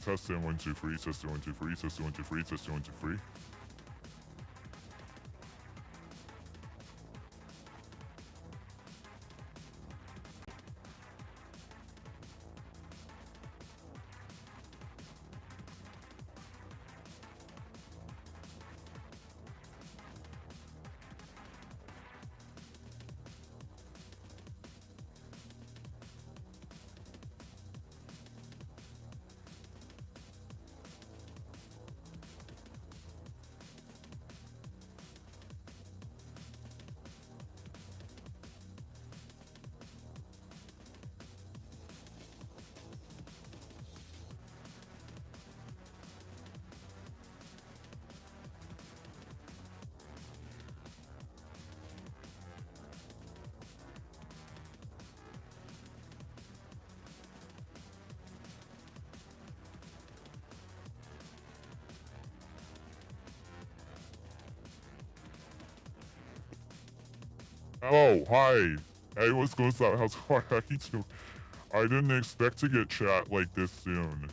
Testing 1 2 3. Testing 1 2 3. Testing 1 2 3. Testing 1 2 3. Oh, hi. Hey, what's going on? How's it going? I didn't expect to get chat like this soon.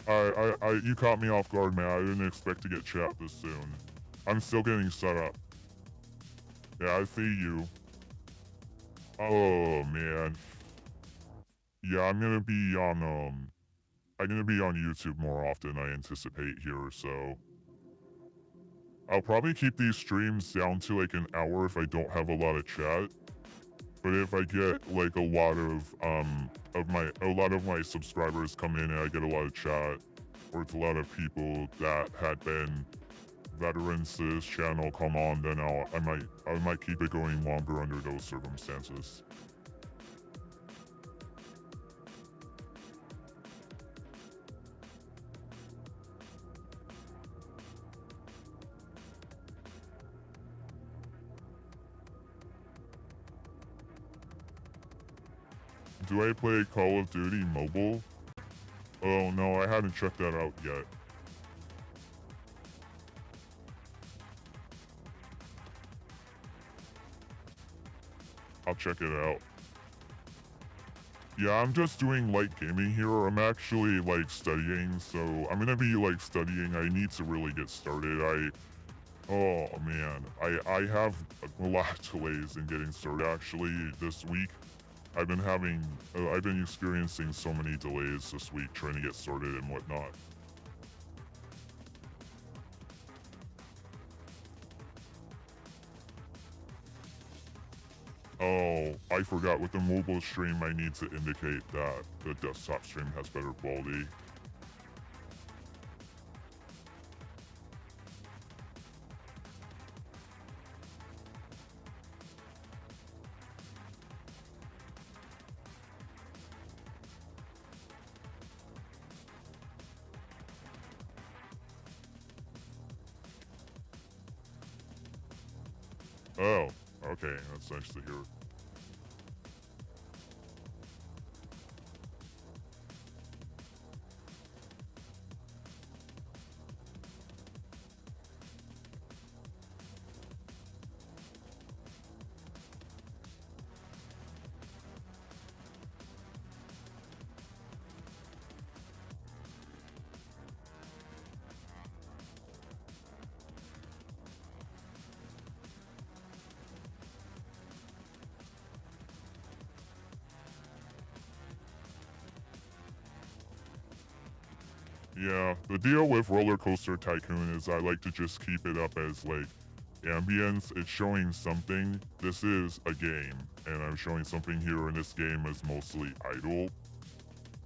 You caught me off guard, man. I didn't expect to get chat this soon. I'm still getting set up. Yeah, I see you. Oh, man. Yeah, I'm gonna be on YouTube more often, I anticipate here, so I'll probably keep these streams down to like an hour if I don't have a lot of chat. But if I get like a lot of my subscribers come in and I get a lot of chat, or it's a lot of people that had been veterans to this channel come on, then I might keep it going longer under those circumstances. Do I play Call of Duty Mobile? Oh no, I haven't checked that out yet. I'll check it out. Yeah, I'm just doing light gaming here. I'm actually like studying, so I'm gonna be like studying. I need to really get started. Oh man, I have a lot of delays in getting started actually this week. I've been experiencing so many delays this week trying to get started and whatnot. Oh, I forgot with the mobile stream I need to indicate that the desktop stream has better quality. Oh, okay, that's nice to hear. Yeah, the deal with Roller Coaster Tycoon is I like to just keep it up as like ambience. It's showing something. This is a game, and I'm showing something here, and this game is mostly idle.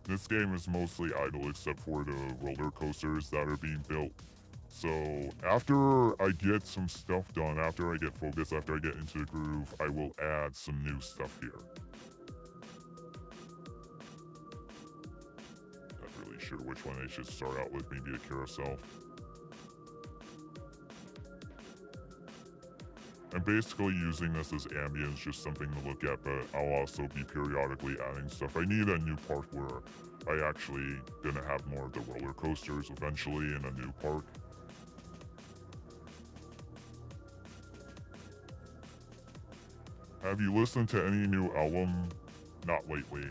This game is mostly idle except for the roller coasters that are being built. So after I get some stuff done, after I get focused, after I get into the groove, I will add some new stuff here. Not really sure which one I should start out with, maybe a carousel. I'm basically using this as ambience, just something to look at, but I'll also be periodically adding stuff. I need a new park where I actually gonna have more of the roller coasters eventually in a new park. Have you listened to any new album? Not lately.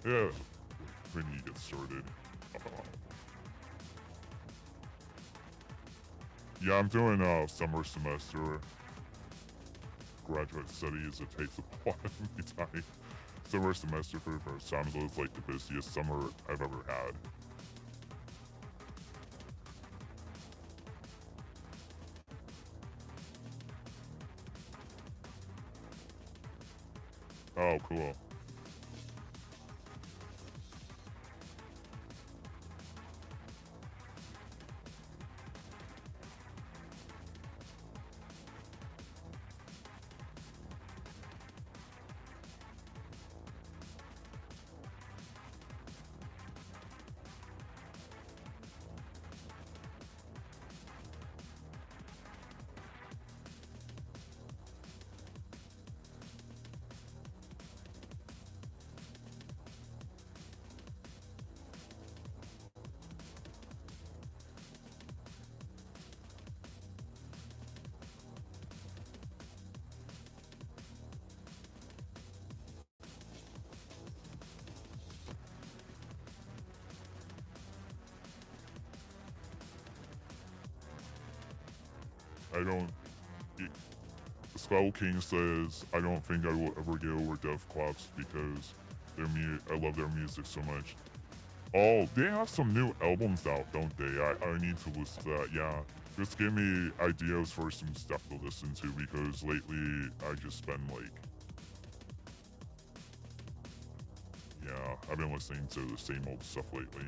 Yeah, when you get started. Yeah, I'm doing summer semester. Graduate studies. It takes a lot of my time. Summer semester for the first time, so it's like the busiest summer I've ever had. Oh, cool. I don't. Spell King says, I don't think I will ever get over Death Claps because I love their music so much. Oh, they have some new albums out, don't they? I need to listen to that, yeah. Just give me ideas for some stuff to listen to because lately I just been like, yeah, I've been listening to the same old stuff lately.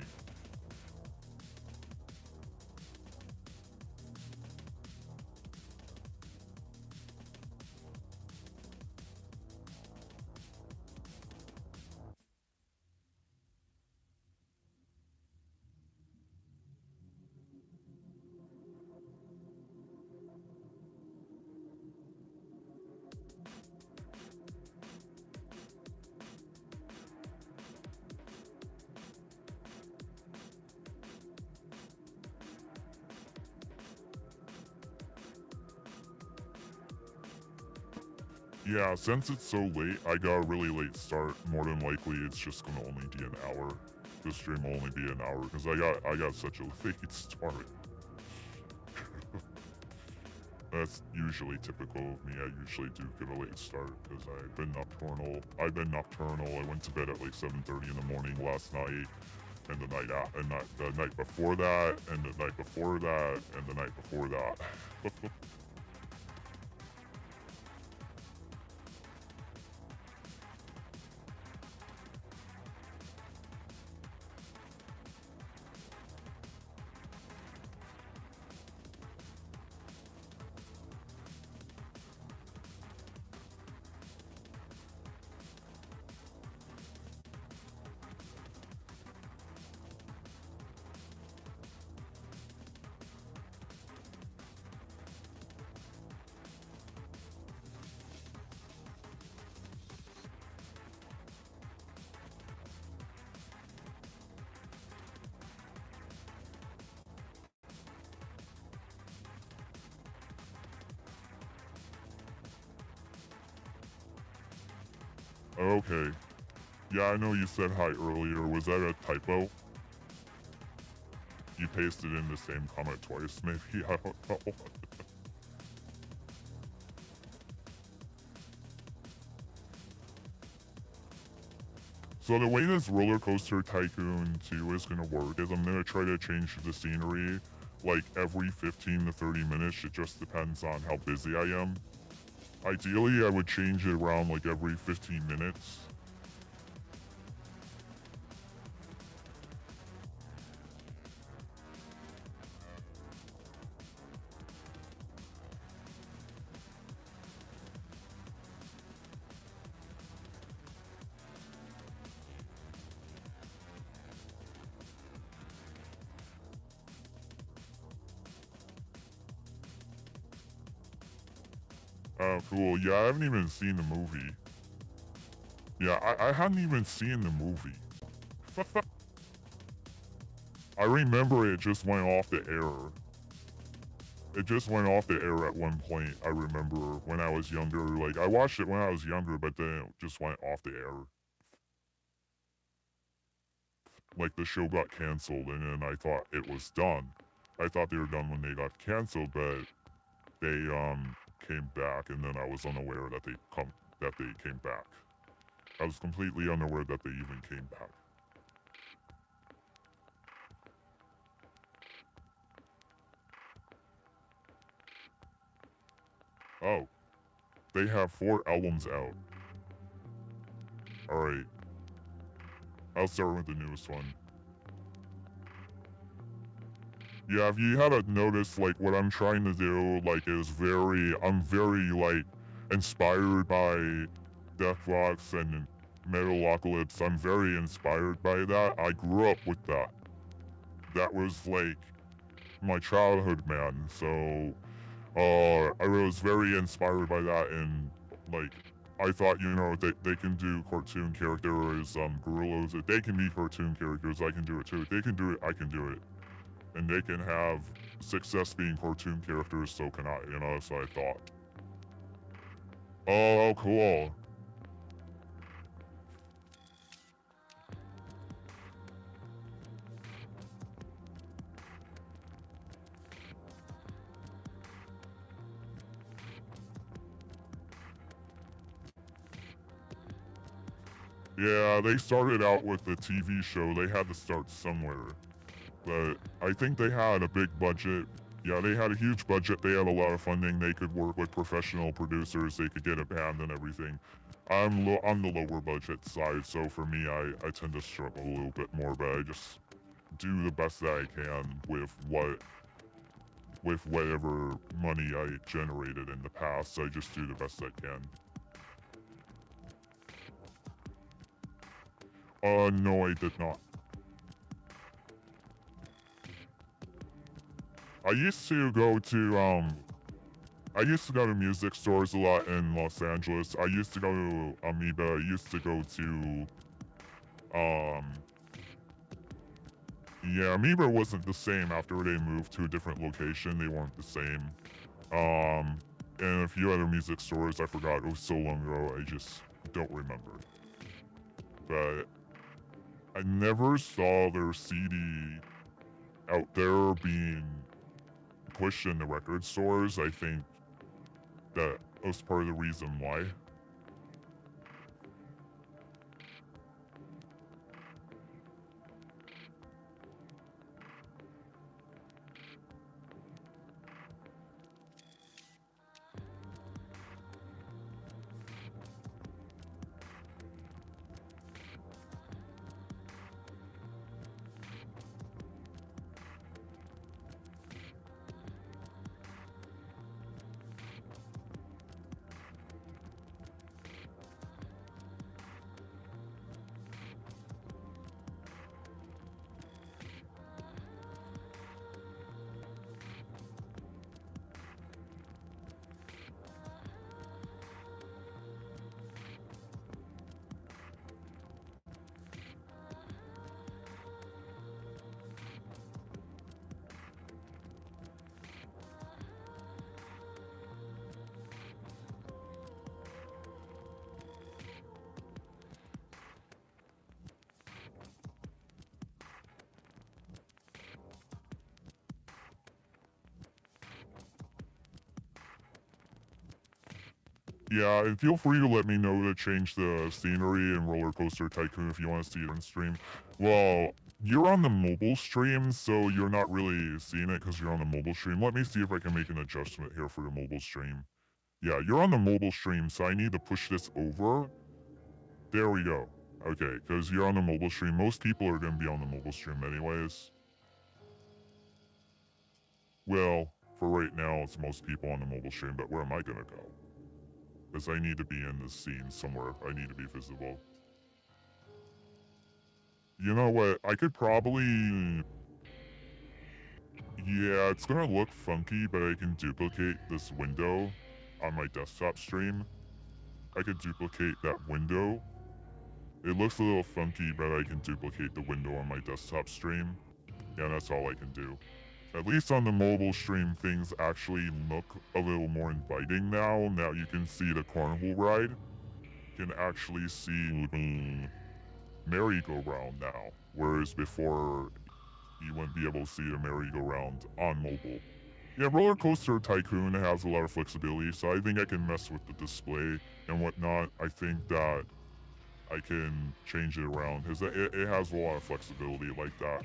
Yeah, since it's so late, I got a really late start. More than likely, it's just gonna only be an hour. The stream will only be an hour because I got such a late start. That's usually typical of me. I usually do get a late start because I've been nocturnal. I went to bed at like 7:30 in the morning last night, and the night out, and the night before that, and the night before that, and the night before that. Okay. Yeah, I know you said hi earlier. Was that a typo? You pasted in the same comment twice, maybe? I don't know. So the way this Roller Coaster Tycoon 2 is gonna work is I'm gonna try to change the scenery like every 15 to 30 minutes. It just depends on how busy I am. Ideally, I would change it around like every 15 minutes. Oh, cool. Yeah, I haven't even seen the movie. Yeah, I hadn't even seen the movie. I remember it just went off the air. It just went off the air at one point. I remember when I was younger. Like, I watched it when I was younger, but then it just went off the air. like the show got canceled, and then I thought it was done. I thought they were done when they got canceled, but they came back, and then I was unaware that they came back. I was completely unaware that they even came back. Oh, they have 4 albums out. Alright. I'll start with the newest one. Yeah, if you haven't noticed, like, what I'm trying to do, like, I'm very, like, inspired by Deathbox and Metalocalyspe. I'm very inspired by that. I grew up with that. That was, like, my childhood, man. So, I was very inspired by that, and, like, I thought, they can do cartoon characters, gorillas. If they can be cartoon characters, I can do it too. If they can do it, I can do it. And they can have success being cartoon characters, so can I, so I thought. Oh, cool. Yeah, they started out with the TV show. They had to start somewhere. But I think they had a big budget. Yeah, they had a huge budget. They had a lot of funding. They could work with professional producers. They could get a band and everything. I'm the lower budget side, so for me, I tend to struggle a little bit more. But I just do the best that I can with whatever money I generated in the past. I just do the best I can. No, I did not. I used to go to music stores a lot in Los Angeles. I used to go to Amoeba. I used to go to, yeah, Amoeba wasn't the same after they moved to a different location. They weren't the same. And a few other music stores, I forgot. It was so long ago, I just don't remember. But I never saw their CD out there being pushed in the record stores. I think that was part of the reason why. Yeah, and feel free to let me know to change the scenery in Roller Coaster Tycoon if you want to see it on stream. Well, you're on the mobile stream, so you're not really seeing it because you're on the mobile stream. Let me see if I can make an adjustment here for the mobile stream. Yeah, you're on the mobile stream, so I need to push this over. There we go. Okay, because you're on the mobile stream. Most people are going to be on the mobile stream anyways. Well, for right now, it's most people on the mobile stream, but where am I going to go? Because I need to be in the scene somewhere. I need to be visible. You know what? I could probably... Yeah, it's gonna look funky, but I can duplicate this window on my desktop stream. I could duplicate that window. It looks a little funky, but I can duplicate the window on my desktop stream. Yeah, that's all I can do. At least on the mobile stream, things actually look a little more inviting now. Now you can see the carnival ride. You can actually see merry-go-round now, whereas before you wouldn't be able to see a merry-go-round on mobile. Yeah, Roller Coaster Tycoon has a lot of flexibility, so I think I can mess with the display and whatnot. I think that I can change it around because it has a lot of flexibility like that.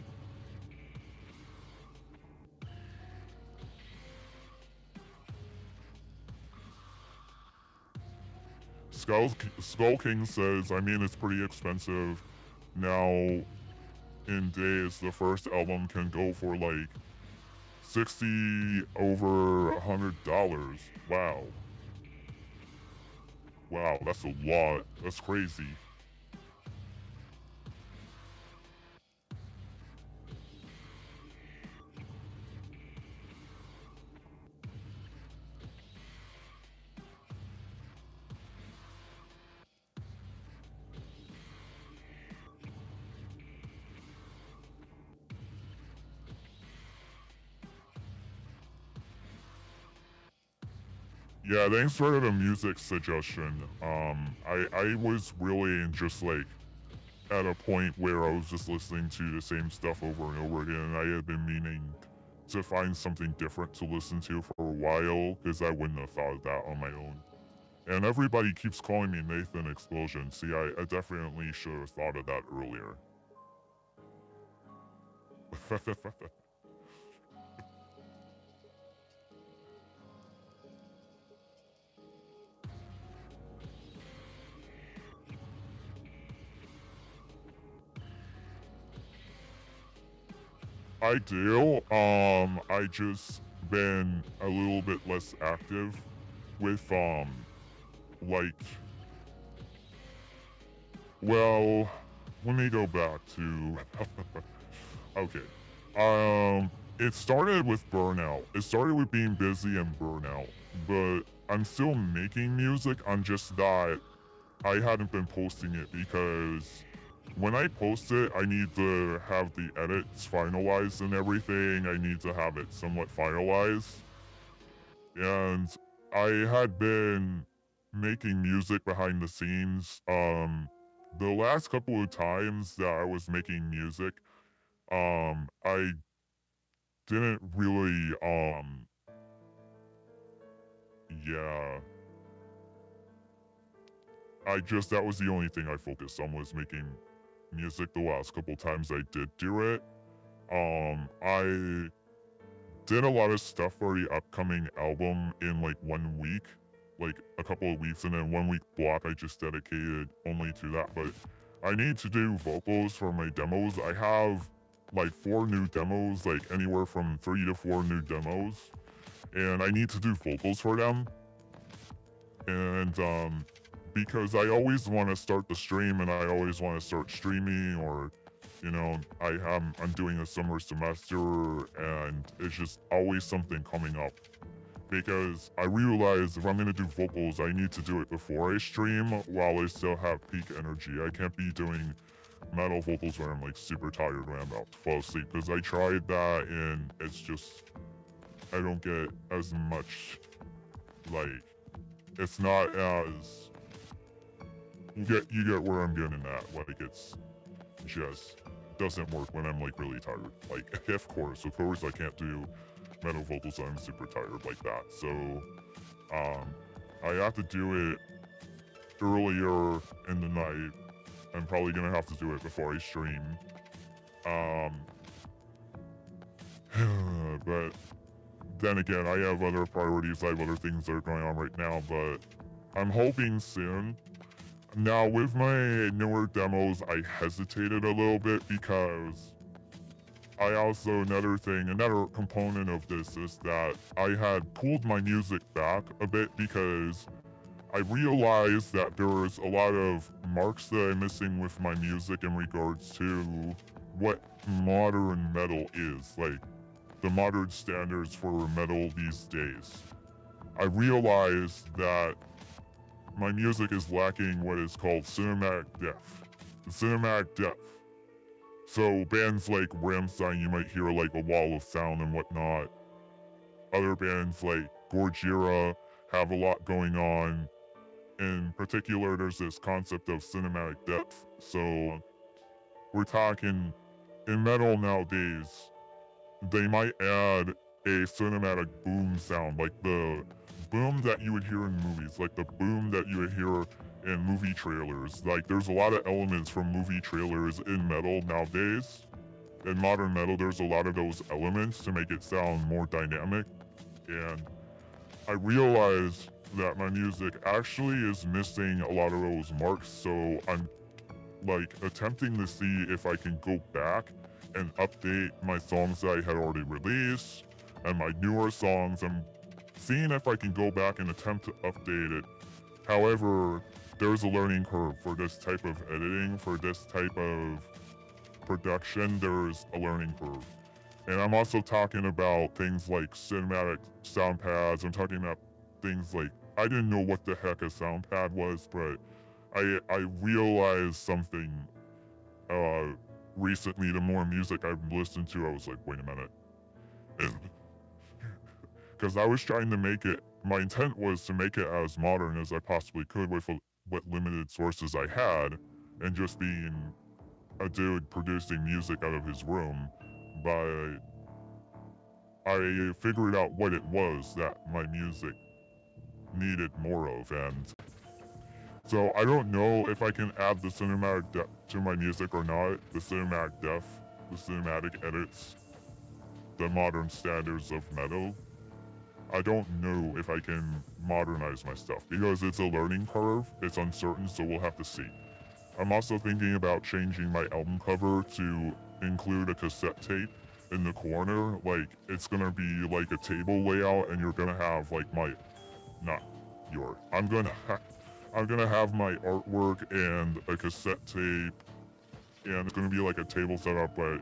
Skull King says, I mean, it's pretty expensive now in days. The first album can go for like 60 over $100. Wow. Wow, that's a lot. That's crazy. Yeah, thanks for the music suggestion. I was really just like at a point where I was just listening to the same stuff over and over again, and I had been meaning to find something different to listen to for a while because I wouldn't have thought of that on my own. And everybody keeps calling me Nathan Explosion. See, I definitely should have thought of that earlier. I do. I just been a little bit less active with like, well, let me go back to okay. It started with burnout. It started with being busy and burnout, but I'm still making music. I'm just not. I hadn't been posting it because when I post it, I need to have the edits finalized and everything. I need to have it somewhat finalized. And I had been making music behind the scenes. The last couple of times that I was making music, I didn't really, yeah. That was the only thing I focused on was making music the last couple times I did do it. I did a lot of stuff for the upcoming album in like 1 week, like a couple of weeks, and then 1 week block I just dedicated only to that. But I need to do vocals for my demos. I have like 4 new demos, like anywhere from 3 to 4 new demos, and I need to do vocals for them. And because I always want to start the stream and I always want to start streaming, or I'm doing a summer semester and it's just always something coming up. Because I realize if I'm going to do vocals, I need to do it before I stream while I still have peak energy. I can't be doing metal vocals when I'm like super tired when I'm about to fall asleep. Because I tried that and it's just, I don't get as much, like, it's not as, you get where I'm getting at. Like, it's just doesn't work when I'm like really tired. Like, of course I can't do metal vocals when I'm super tired like that. So I have to do it earlier in the night. I'm probably gonna have to do it before I stream. But then again, I have other priorities. I have other things that are going on right now, but I'm hoping soon. Now, with my newer demos, I hesitated a little bit because I also, another component of this is that I had pulled my music back a bit because I realized that there was a lot of marks that I'm missing with my music in regards to what modern metal is, like the modern standards for metal these days. I realized that my music is lacking what is called cinematic depth. The cinematic depth. So bands like Rammstein, you might hear like a wall of sound and whatnot. Other bands like Gojira have a lot going on. In particular, there's this concept of cinematic depth. So we're talking in metal nowadays, they might add a cinematic boom sound, like the boom that you would hear in movies, like the boom that you would hear in movie trailers. Like there's a lot of elements from movie trailers in metal nowadays. In modern metal, there's a lot of those elements to make it sound more dynamic. And I realized that my music actually is missing a lot of those marks, so I'm like attempting to see if I can go back and update my songs that I had already released and my newer songs. I'm seeing if I can go back and attempt to update it. However, there's a learning curve for this type of editing, for this type of production, there's a learning curve. And I'm also talking about things like cinematic sound pads. I'm talking about things like, I didn't know what the heck a sound pad was, but I realized something recently. The more music I've listened to, I was like, wait a minute. Because I was trying to make it, my intent was to make it as modern as I possibly could with what limited sources I had, and just being a dude producing music out of his room. But I figured out what it was that my music needed more of, and so I don't know if I can add the cinematic depth to my music or not. The cinematic depth, the cinematic edits, the modern standards of metal. I don't know if I can modernize my stuff because it's a learning curve. It's uncertain, so we'll have to see. I'm also thinking about changing my album cover to include a cassette tape in the corner. Like, it's gonna be like a table layout, and you're gonna have like I'm gonna have my artwork and a cassette tape, and it's gonna be like a table setup, but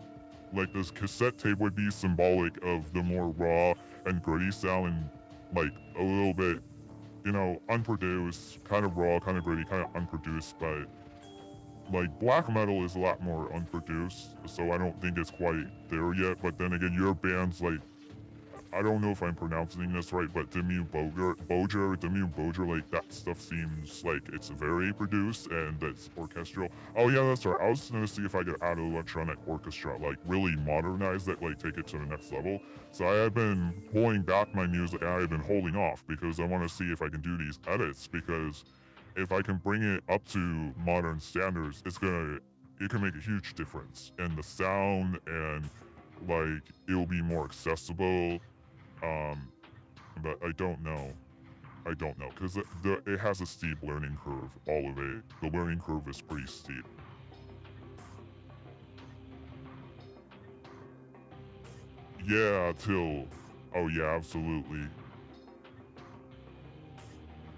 like this cassette tape would be symbolic of the more raw and gritty sound, and like a little bit, unproduced, kind of raw, kind of gritty, kind of unproduced, but like black metal is a lot more unproduced, so I don't think it's quite there yet. But then again, your band's like, I don't know if I'm pronouncing this right, but Bojer, like that stuff seems like it's very produced and that's orchestral. Oh yeah, that's right. I was gonna see if I could add electronic orchestra, like really modernize it, like take it to the next level. So I have been pulling back my music, and I've been holding off because I want to see if I can do these edits, because if I can bring it up to modern standards, it can make a huge difference in the sound, and like it'll be more accessible. But I don't know. Because it has a steep learning curve, all of it. The learning curve is pretty steep. Yeah, oh yeah, absolutely.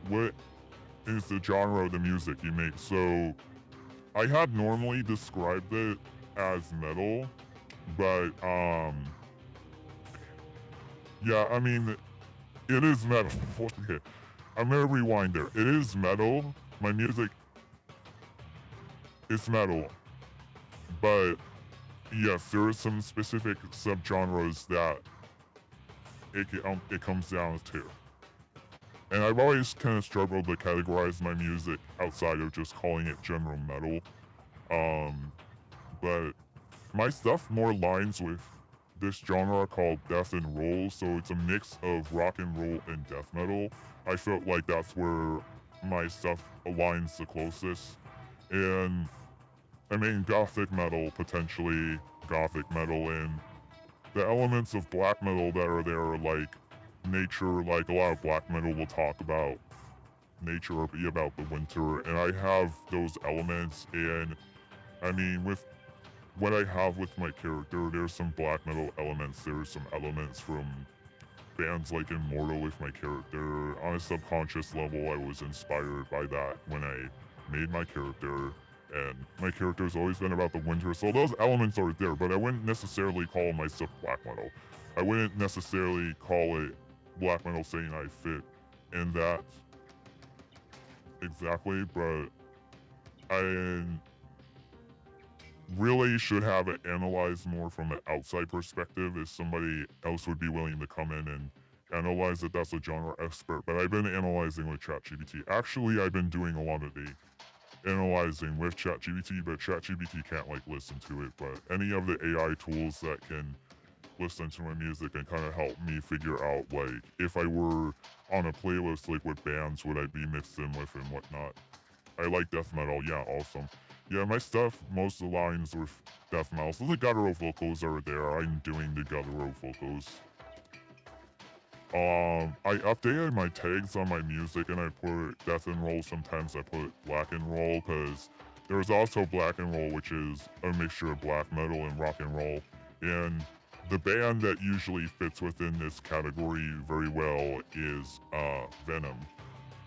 What is the genre of the music you make? So, I had normally described it as metal, but, yeah, I mean, it is metal. Okay. I'm gonna rewind there. It is metal. My music is metal. But yes, there are some specific subgenres that it comes down to. And I've always kind of struggled to categorize my music outside of just calling it general metal. But my stuff more aligns with this genre called death and roll, so it's a mix of rock and roll and death metal. I felt like that's where my stuff aligns the closest. And I mean, potentially gothic metal, and the elements of black metal that are there, like nature, like a lot of black metal will talk about nature or be about the winter, and I have those elements. And I mean, with what I have with my character, there's some black metal elements. There's some elements from bands like Immortal with my character. On a subconscious level, I was inspired by that when I made my character. And my character's always been about the winter, so those elements are there, but I wouldn't necessarily call myself black metal. I wouldn't necessarily call it black metal saying I fit in that exactly, but I really should have it analyzed more from an outside perspective if somebody else would be willing to come in and analyze it. That's a genre expert, but I've been analyzing with ChatGPT. Actually, I've been doing a lot of the analyzing with ChatGPT, but ChatGPT can't like listen to it. But any of the AI tools that can listen to my music and kind of help me figure out like if I were on a playlist like what bands would I be mixed in with and whatnot. I like death metal, yeah, awesome. Yeah, my stuff, most of the lines with death metal. So the guttural vocals are there. I'm doing the guttural vocals. I updated my tags on my music and I put death and roll. Sometimes I put black and roll because there's also black and roll, which is a mixture of black metal and rock and roll. And the band that usually fits within this category very well is Venom.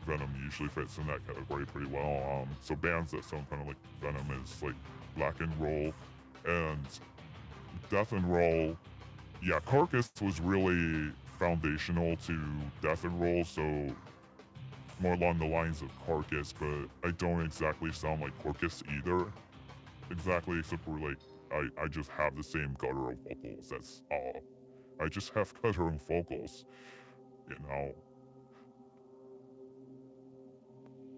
Venom usually fits in that category pretty well. So bands that sound kind of like Venom is like black and roll and death and roll. Yeah, Carcass was really foundational to death and roll, so more along the lines of Carcass, but I don't exactly sound like Carcass either. Exactly, except for like I just have the same guttural vocals. That's all. I just have guttural vocals, you know.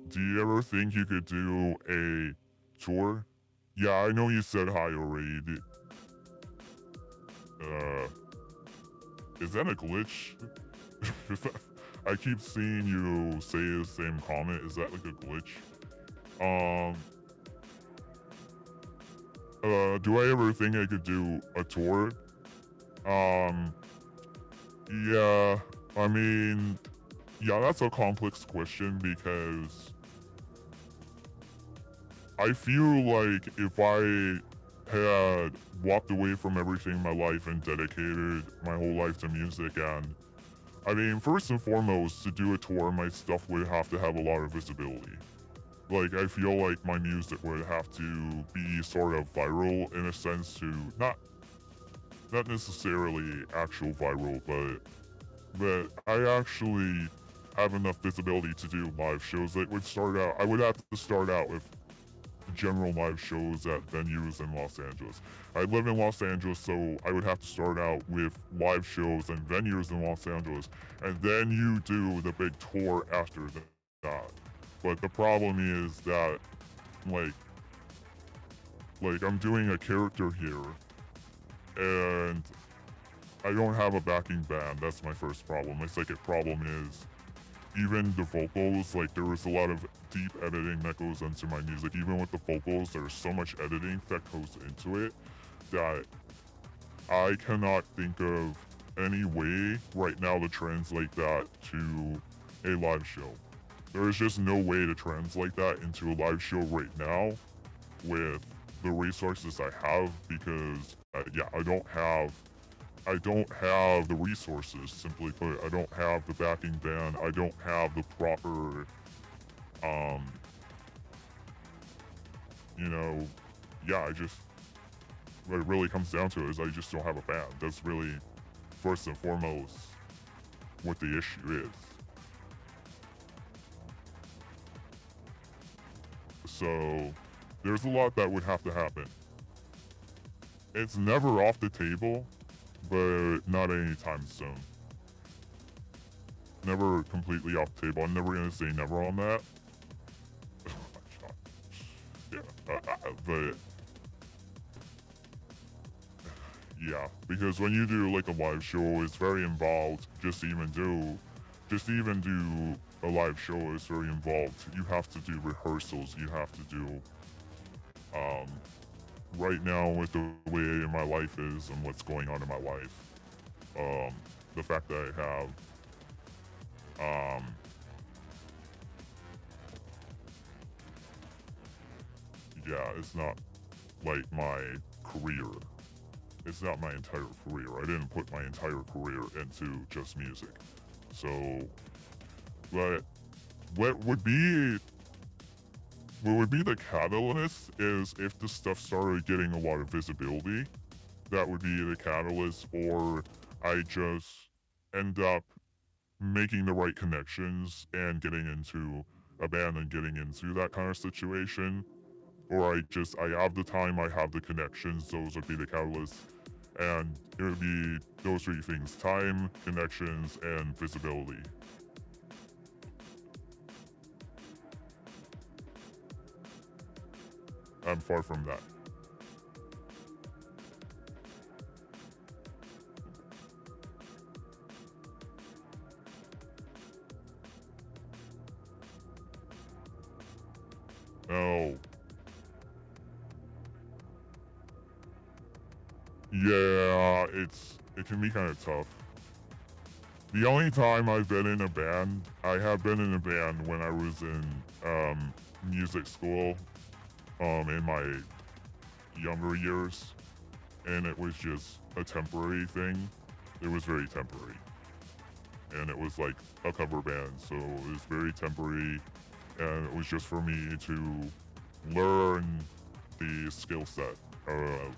Do you ever think you could do a tour? Yeah, I know you said hi already. Uh, is that a glitch? I keep seeing you say the same comment. Is that like a glitch? Do I ever think I could do a tour? Yeah, I mean, yeah, that's a complex question because I feel like if I had walked away from everything in my life and dedicated my whole life to music and I mean, first and foremost, to do a tour, my stuff would have to have a lot of visibility. Like, I feel like my music would have to be sort of viral in a sense to not necessarily actual viral, but I actually have enough visibility to do live shows that would start out. I would have to start out with general live shows at venues in Los Angeles. I live in Los Angeles, so I would have to start out with live shows and venues in Los Angeles, and then you do the big tour after that. But the problem is that, like I'm doing a character here, and I don't have a backing band. That's my first problem. My second problem is even the vocals, like there was a lot of deep editing that goes into my music. Even with the vocals, there's so much editing that goes into it that I cannot think of any way right now to translate that to a live show. There is just no way to translate that into a live show right now with the resources I have because, yeah, I don't have the resources, simply put. I don't have the backing band. I don't have the proper, you know, yeah, what it really comes down to is I just don't have a band. That's really, first and foremost, what the issue is. So, there's a lot that would have to happen. It's never off the table, but not anytime soon. Never completely off the table. I'm never gonna say never on that. Yeah, but yeah, because when you do like a live show, it's very involved. Just even do a live show is very involved. You have to do rehearsals. You have to do, right now with the way my life is and what's going on in my life, the fact that I have, yeah, it's not like my career. It's not my entire career. I didn't put my entire career into just music. So, but what would be the catalyst is if the stuff started getting a lot of visibility. That would be the catalyst, or I just end up making the right connections and getting into a band and getting into that kind of situation. Or I have the time, I have the connections, those would be the catalysts. And it would be those three things: time, connections, and visibility. I'm far from that. Oh. Yeah, it can be kind of tough. The only time I've been in a band, I have been in a band when I was in music school in my younger years, and it was just a temporary thing. It was very temporary, and it was like a cover band, so it was very temporary, and it was just for me to learn the skill set of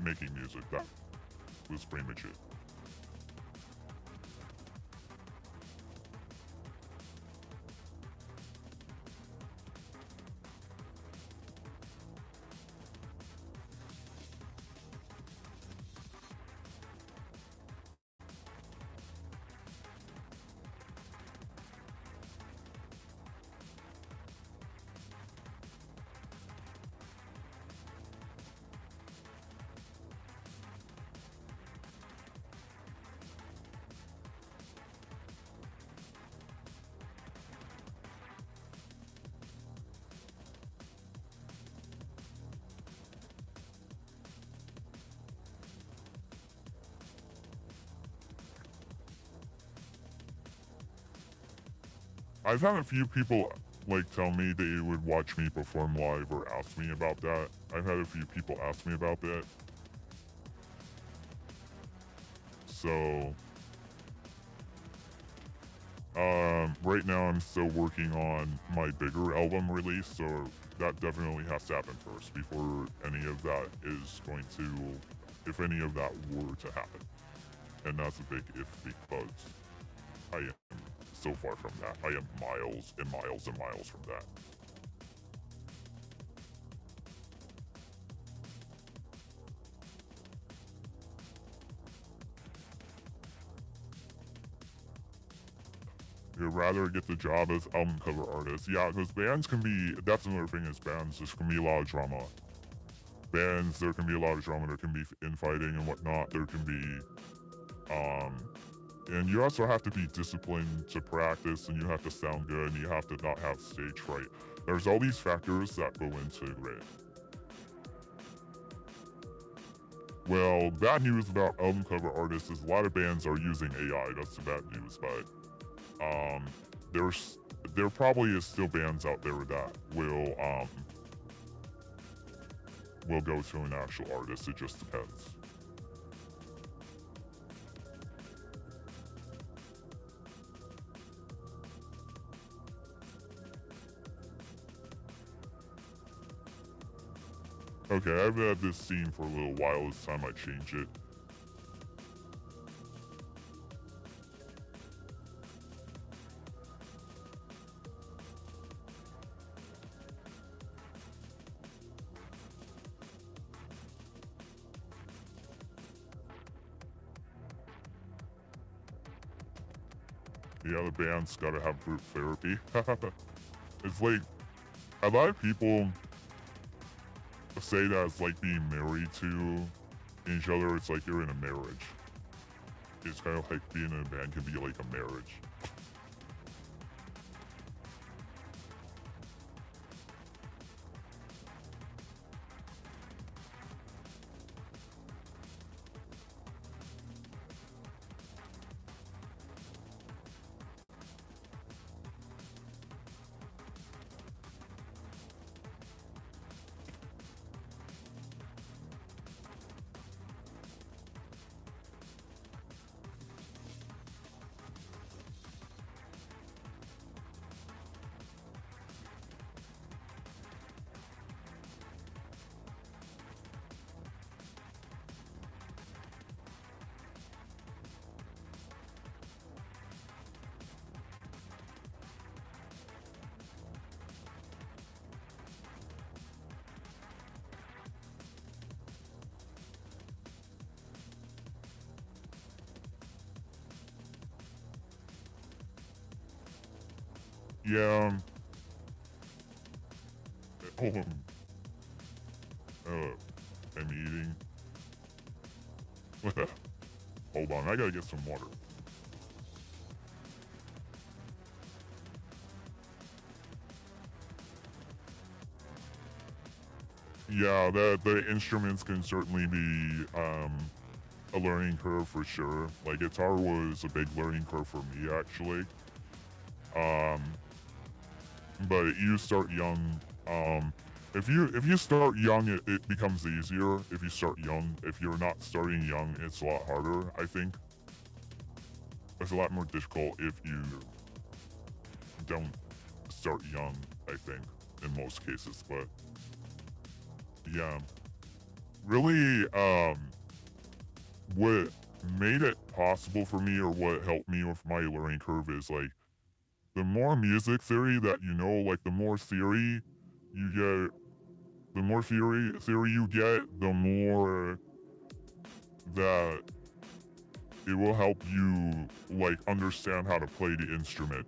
making music. That was pretty much it. I've had a few people like tell me they would watch me perform live or ask me about that. I've had a few people ask me about that. So, right now I'm still working on my bigger album release, so that definitely has to happen first before any of that is going to, if any of that were to happen. And that's a big if because I am so far from that. I am miles and miles and miles from that. You'd rather get the job as album cover artist. Yeah, because bands can be, that's another thing is bands, there can be a lot of drama. Bands, there can be a lot of drama, there can be infighting and whatnot, there can be, and you also have to be disciplined to practice, and you have to sound good, and you have to not have stage fright. There's all these factors that go into it. Well, bad news about album cover artists is a lot of bands are using AI. That's the bad news, but there probably is still bands out there that will go to an actual artist. It just depends. Okay, I've had this scene for a little while. It's time I change it. Yeah, the band's gotta have group therapy. It's like, a lot of people say that it's like being married to each other. It's like you're in a marriage. It's kind of like being in a band can be like a marriage. Yeah. Um, I'm eating. Hold on, I gotta get some water. Yeah, the instruments can certainly be a learning curve for sure. Like guitar was a big learning curve for me actually. Um, but you start young. If you start young, it becomes easier. If you start young, if you're not starting young, it's a lot harder. I think it's a lot more difficult if you don't start young. I think in most cases, but yeah, really, what made it possible for me or what helped me with my learning curve is like the more music theory that you know, like the more theory you get, the more theory you get, the more that it will help you like understand how to play the instrument.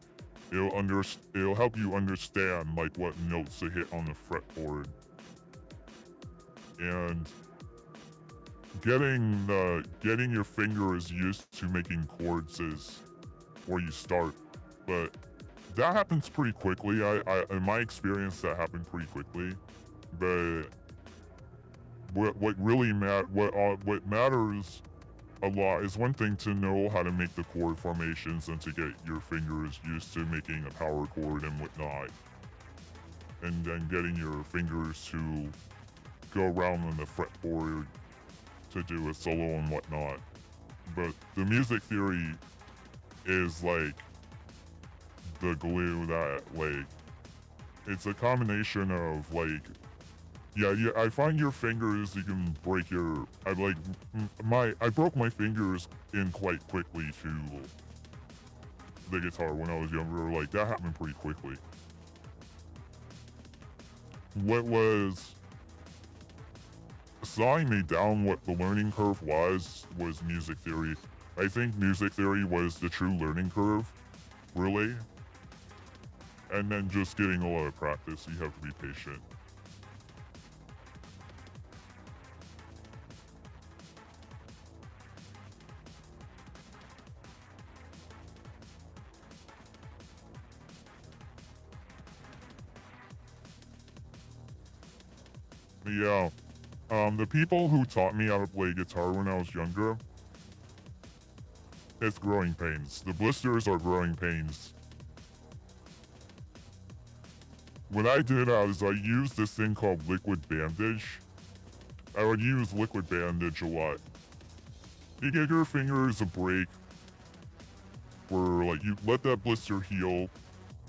It'll help you understand like what notes to hit on the fretboard. And getting your fingers used to making chords is where you start. But that happens pretty quickly. I in my experience that happened pretty quickly. But what really what matters a lot is one thing to know how to make the chord formations and to get your fingers used to making a power chord and whatnot. And then getting your fingers to go around on the fretboard to do a solo and whatnot. But the music theory is like the glue that like it's a combination of like yeah, I find your fingers you can break your I broke my fingers in quite quickly to the guitar when I was younger. Like that happened pretty quickly. What was slowing me down, what the learning curve was music theory. I think music theory was the true learning curve, really. And then just getting a lot of practice. You have to be patient. Yeah. The people who taught me how to play guitar when I was younger, it's growing pains. The blisters are growing pains. What I did is I used this thing called liquid bandage. I would use liquid bandage a lot. You give your fingers a break where like you let that blister heal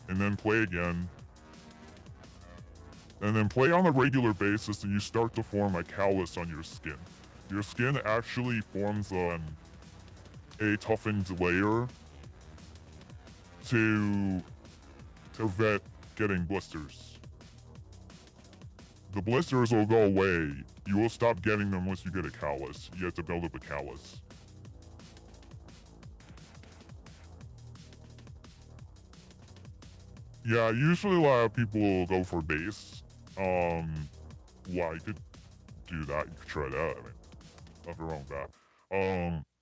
and then play again. And then play on a regular basis and you start to form a callus on your skin. Your skin actually forms on a toughened layer to prevent getting blisters. The blisters will go away. You will stop getting them once you get a callus. You have to build up a callus. Yeah, usually a lot of people will go for bass. Yeah, you could do that. You could try that. I mean, nothing wrong with that.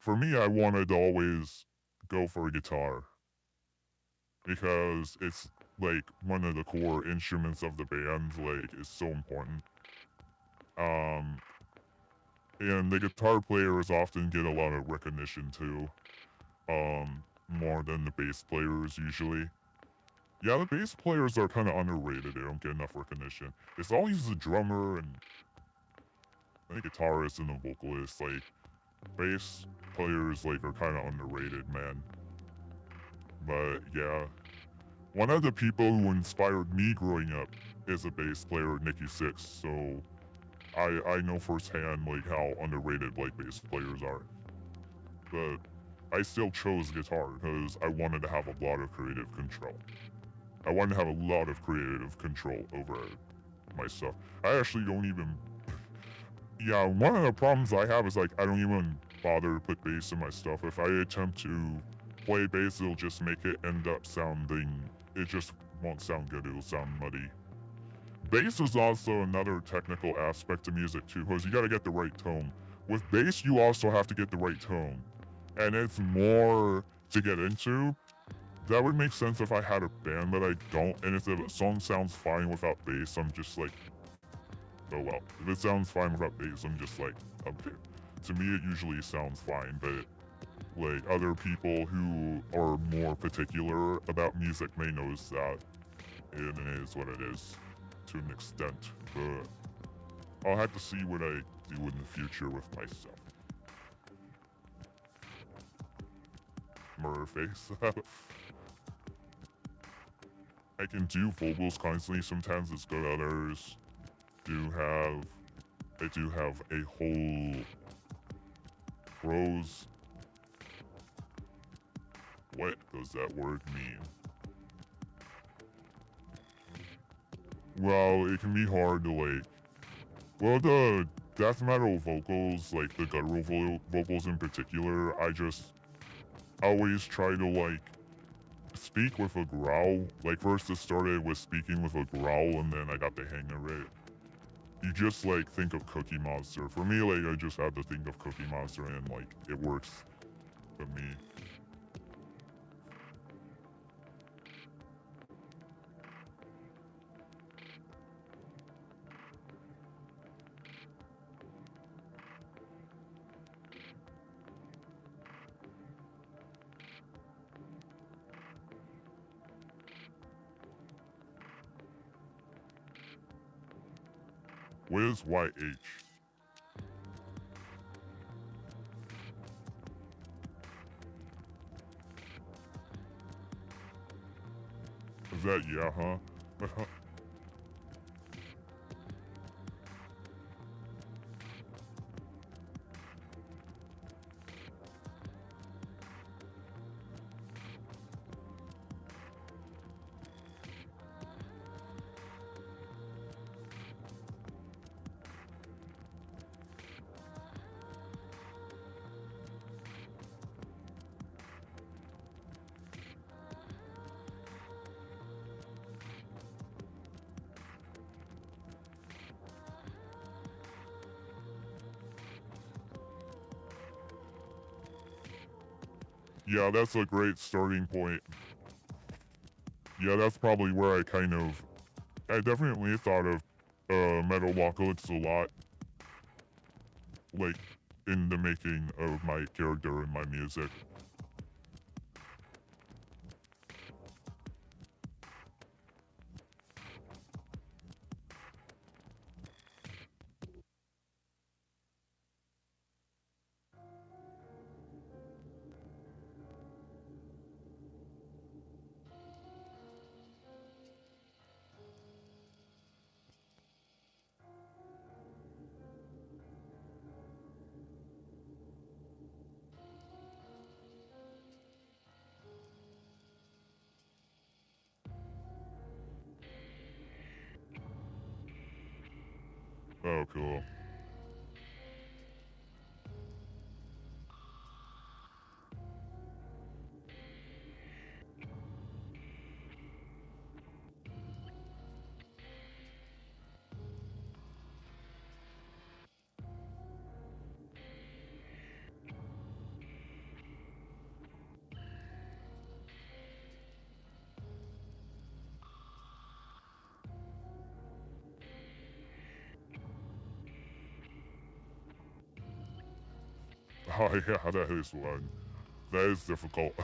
For me, I wanted to always go for a guitar because it's like one of the core instruments of the band. Like, it's so important. And the guitar players often get a lot of recognition too. More than the bass players usually. Yeah, the bass players are kind of underrated. They don't get enough recognition. It's always the drummer and the guitarist and the vocalist. Like, bass players like are kind of underrated, man. But yeah, one of the people who inspired me growing up is a bass player, Nikki Six. So I know firsthand like how underrated like bass players are. But I still chose guitar because I wanted to have a lot of creative control. I wanted to have a lot of creative control over my stuff. I actually don't even. Yeah, one of the problems I have is like I don't even bother to put bass in my stuff. If I attempt to play bass, it'll just make it end up sounding. It just won't sound good. It'll sound muddy. Bass is also another technical aspect to music too, because you gotta get the right tone. With bass, you also have to get the right tone. And it's more to get into. That would make sense if I had a band, but I don't. And if the song sounds fine without bass, I'm just like, oh well. If it sounds fine without bass, I'm just like, okay. To me, it usually sounds fine, but like other people who are more particular about music may notice that. And it is what it is, to an extent. But I'll have to see what I do in the future with myself. Murder face. I can do vocals constantly. Sometimes it's good. Others I do have a whole prose. What does that word mean? Well, it can be hard to like. Well, the death metal vocals, like the guttural vocals in particular, I just always try to like speak with a growl. Like first it started with speaking with a growl, and then I got the hang of it. You just like think of Cookie Monster. For me, like I just have to think of Cookie Monster, and like it works for me. What is YH? Is that yeah, huh? Yeah, that's a great starting point. Yeah, that's probably where I definitely thought of Metalocalyspe a lot, like in the making of my character and my music. Oh, cool. Oh yeah, that is one. That is difficult.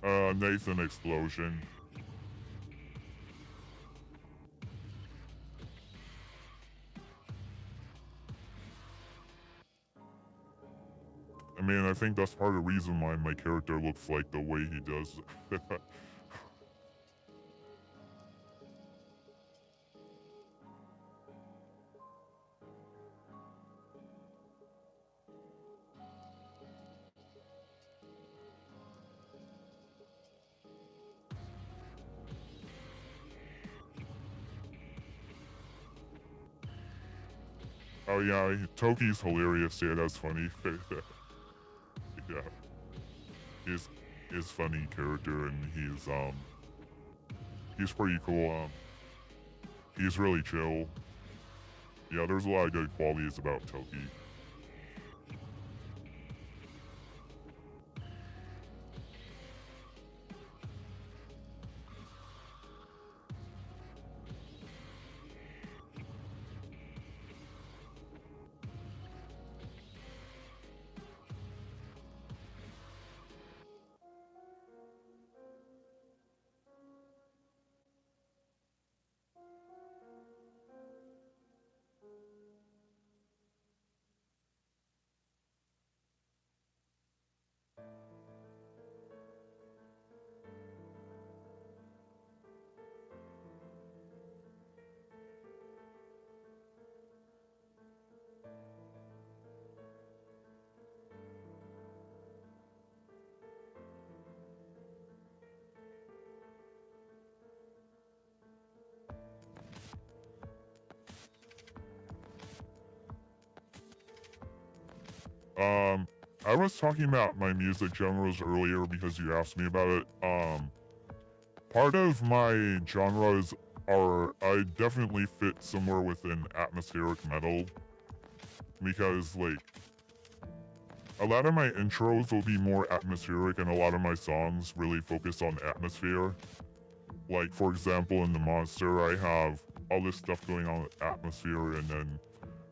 Nathan Explosion. I mean, I think that's part of the reason why my character looks like the way he does. Oh yeah, Toki's hilarious. Yeah, that's funny. Yeah, he's funny character, and he's pretty cool. He's really chill. Yeah, there's a lot of good qualities about Toki. I was talking about my music genres earlier because you asked me about it. Part of my genres are I definitely fit somewhere within atmospheric metal because like a lot of my intros will be more atmospheric and a lot of my songs really focus on atmosphere. Like for example in the monster I have all this stuff going on with atmosphere, and then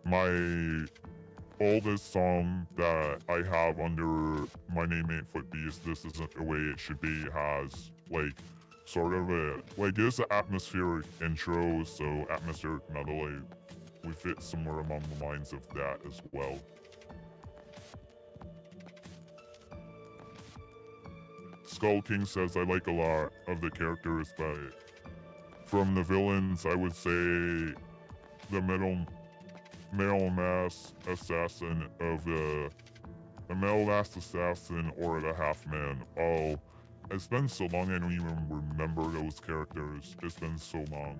my oldest song that I have under my name 8-Foot Beast, This Isn't the Way It Should Be, has like sort of a like it's an atmospheric intro, so atmospheric metal we fit somewhere among the lines of that as well. Skull King says I like a lot of the characters, but from the villains I would say the male mass assassin of the male last assassin or the half man. Oh, it's been so long I don't even remember those characters. It's been so long.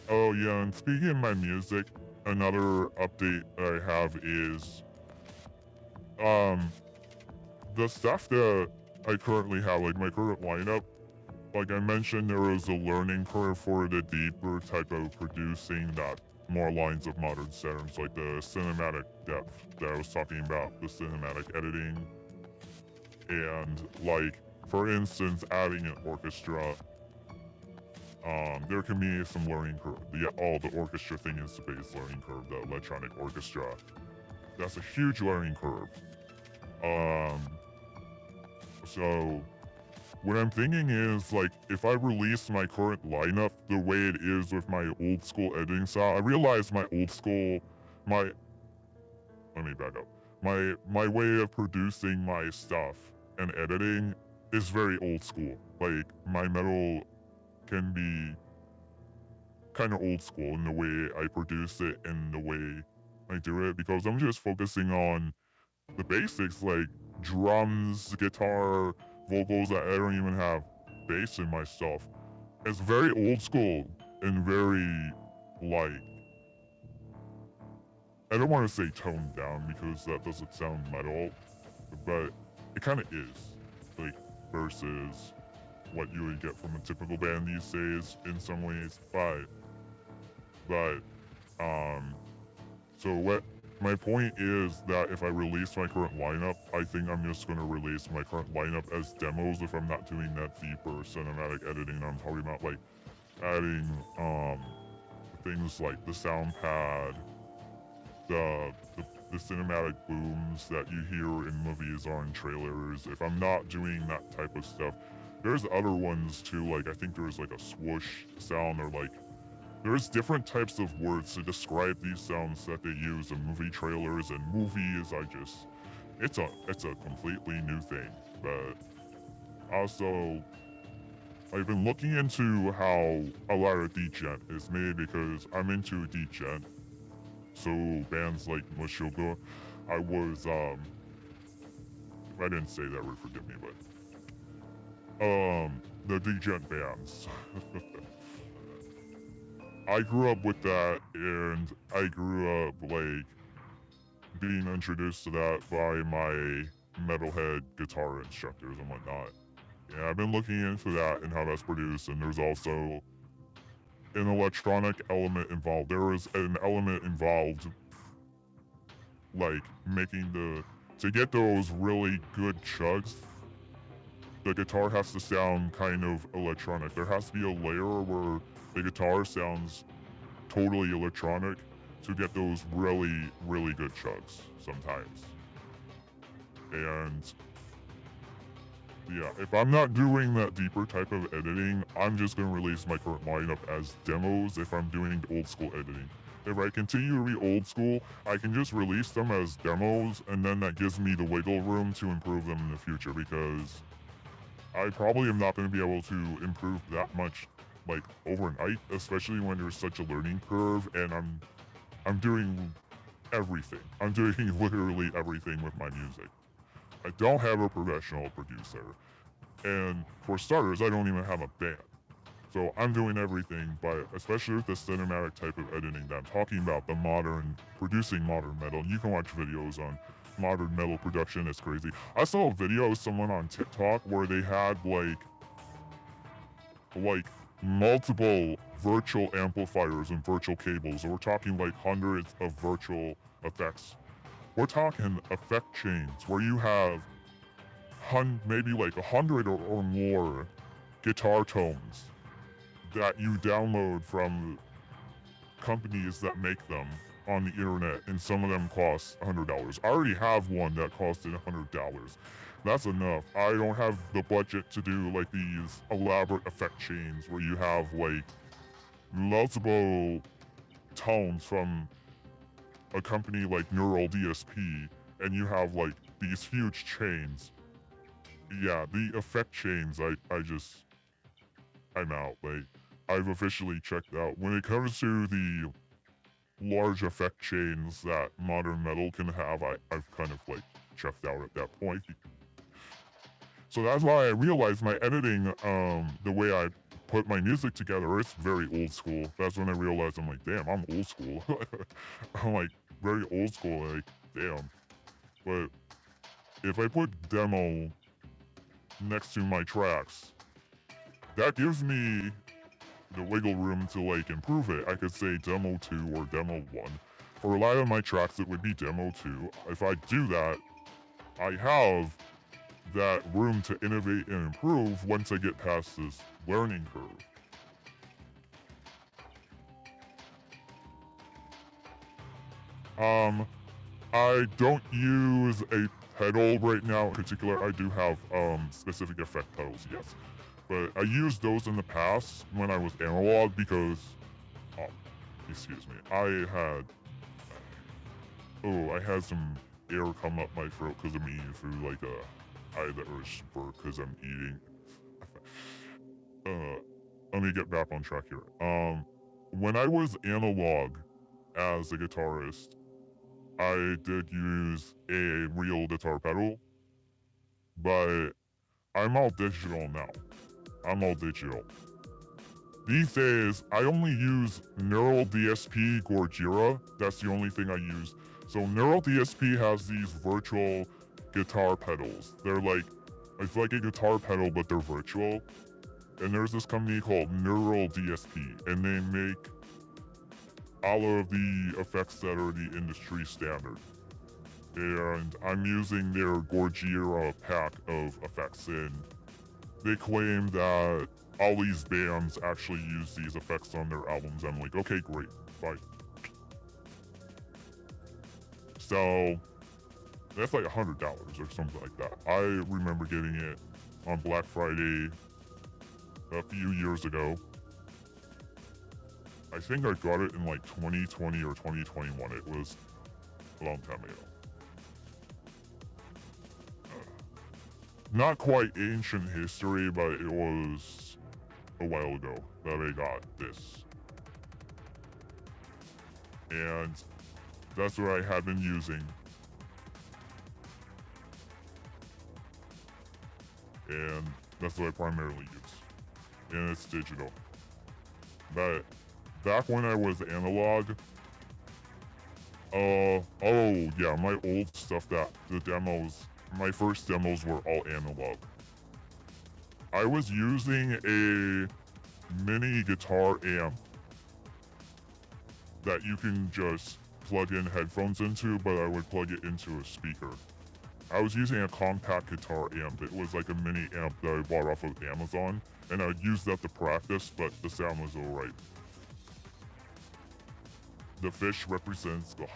Oh yeah, and speaking of my music, another update I have is the stuff that I currently have, like my current lineup. Like I mentioned, there is a learning curve for the deeper type of producing that more lines of modern settings, like the cinematic depth that I was talking about, the cinematic editing, and like for instance, adding an orchestra. There can be some learning curve. The orchestra thing is the base learning curve, the electronic orchestra. That's a huge learning curve. So what I'm thinking is like if I release my current lineup the way it is with my old school editing style, I realize my old school, my let me back up. My way of producing my stuff and editing is very old school. Like my metal can be kind of old school in the way I produce it and the way I do it, because I'm just focusing on the basics like drums, guitar, vocals. I don't even have bass in my stuff. It's very old school and very like, I don't want to say toned down because that doesn't sound metal, but it kind of is, like, versus what you would get from a typical band these days in some ways. But so what my point is that if I release my current lineup, I think I'm just going to release my current lineup as demos if I'm not doing that deeper cinematic editing I'm talking about, like adding things like the sound pad, the cinematic booms that you hear in movies or in trailers. If I'm not doing that type of stuff, there's other ones too, like I think there's like a swoosh sound, or like there's different types of words to describe these sounds that they use in movie trailers and movies. It's a completely new thing. But also, I've been looking into how a lot of degen is made because I'm into degen. So bands like Meshuggah, I was if I didn't say that word, forgive me, but the degen bands. I grew up with that, and I grew up like being introduced to that by my metalhead guitar instructors and whatnot. Yeah, I've been looking into that and how that's produced, and there's also an electronic element involved. There is an element involved, like making to get those really good chugs, the guitar has to sound kind of electronic. There has to be a layer where the guitar sounds totally electronic to get those really, really good chugs sometimes. And yeah, if I'm not doing that deeper type of editing, I'm just going to release my current lineup as demos if I'm doing old school editing. If I continue to be old school, I can just release them as demos, and then that gives me the wiggle room to improve them in the future, because I probably am not going to be able to improve that much like overnight, especially when there's such a learning curve, and I'm doing everything. I'm doing literally everything with my music. I don't have a professional producer, and for starters, I don't even have a band. So I'm doing everything, but especially with the cinematic type of editing that I'm talking about, producing modern metal. You can watch videos on modern metal production. It's crazy. I saw a video of someone on TikTok where they had like multiple virtual amplifiers and virtual cables. So we're talking like hundreds of virtual effects. We're talking effect chains where you have maybe like 100 or more guitar tones that you download from companies that make them on the internet, and some of them cost $100. I already have one that costed $100. That's enough. I don't have the budget to do like these elaborate effect chains where you have like multiple tones from a company like Neural DSP, and you have like these huge chains. Yeah, the effect chains, I'm out. Like, I've officially checked out. When it comes to the large effect chains that modern metal can have, I've kind of like checked out at that point. So that's why I realized my editing, the way I put my music together, it's very old school. That's when I realized I'm like, damn, I'm old school. I'm like very old school, like, damn. But if I put demo next to my tracks, that gives me the wiggle room to like improve it. I could say demo 2 or demo 1. For a lot of my tracks, it would be demo 2. If I do that, I have that room to innovate and improve once I get past this learning curve. I don't use a pedal right now in particular. I do have specific effect pedals, yes. But I used those in the past when I was analog because, excuse me, I had some air come up my throat because I'm eating food, like I had the urge to burp because I'm eating. Let me get back on track here. when I was analog as a guitarist, I did use a real guitar pedal, but I'm all digital now. I'm all digital. These days, I only use Neural DSP Gorgira. That's the only thing I use. So Neural DSP has these virtual guitar pedals. They're like, it's like a guitar pedal, but they're virtual. And there's this company called Neural DSP, and they make all of the effects that are the industry standard. And I'm using their Gorgira pack of effects, and they claim that all these bands actually use these effects on their albums. I'm like, okay, great, fine. So that's like $100 or something like that. I remember getting it on Black Friday a few years ago. I think I got it in like 2020 or 2021. It was a long time ago. Not quite ancient history, but it was a while ago that I got this. And that's what I have been using. And that's what I primarily use. And it's digital. But back when I was analog, oh yeah, my old stuff, that the demos, my first demos were all analog. I was using a mini guitar amp that you can just plug in headphones into, but I would plug it into a speaker. I was using a compact guitar amp. It was like a mini amp that I bought off of Amazon, and I would use that to practice, but the sound was alright. The fish represents God.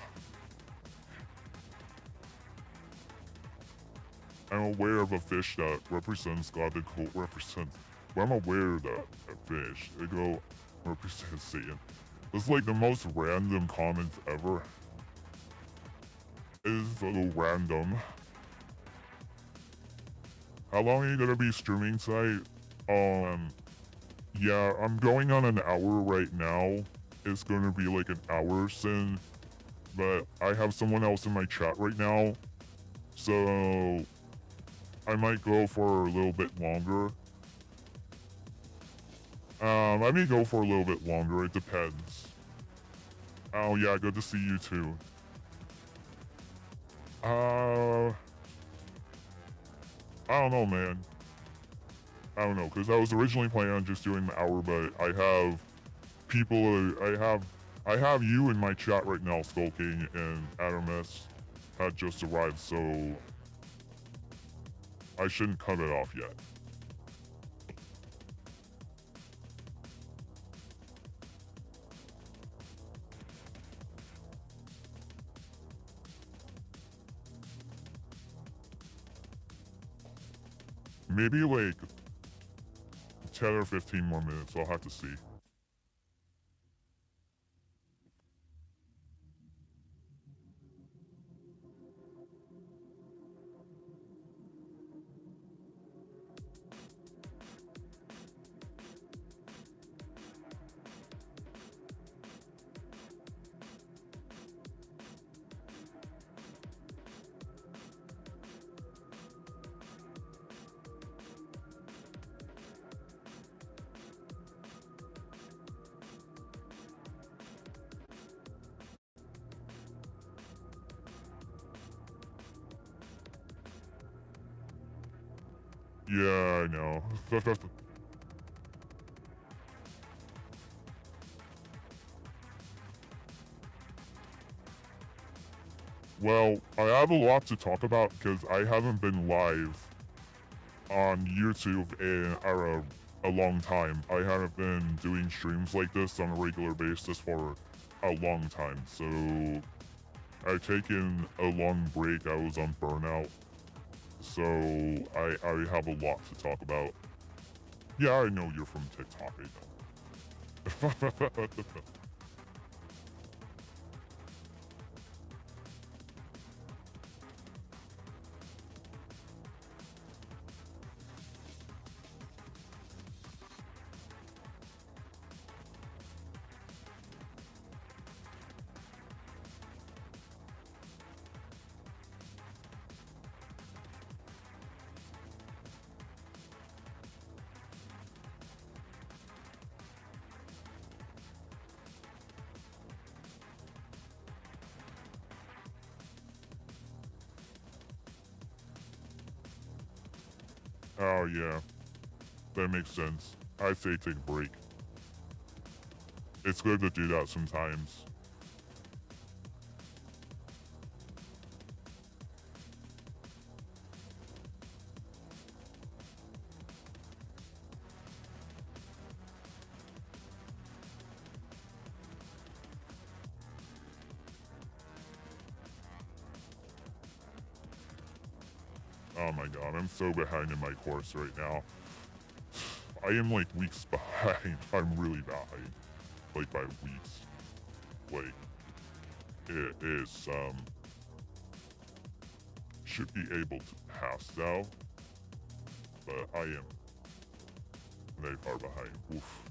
I'm aware of a fish that represents God. The goat represents. But I'm aware that a fish, the goat represents Satan. It's like the most random comments ever. It's a little random. How long are you gonna be streaming tonight? Yeah, I'm going on an hour right now. It's gonna be like an hour soon. But I have someone else in my chat right now. So I might go for a little bit longer. I may go for a little bit longer. It depends. Oh yeah, good to see you too. I don't know, man. I don't know, because I was originally planning on just doing the hour, but I have people, I have you in my chat right now, Skull King, and Adam S. had just arrived, so I shouldn't cut it off yet. Maybe like 10 or 15 more minutes, I'll have to see. Yeah, I know. Well, I have a lot to talk about because I haven't been live on YouTube in a long time. I haven't been doing streams like this on a regular basis for a long time. So I've taken a long break. I was on burnout. So I have a lot to talk about. Yeah, I know you're from TikTok. I know. Oh, yeah. That makes sense. I say take a break. It's good to do that sometimes. Oh my god, I'm so behind in my course right now. I am like weeks behind. I'm really behind. Like by weeks. Like, it is, should be able to pass now. But I am very far behind. Oof.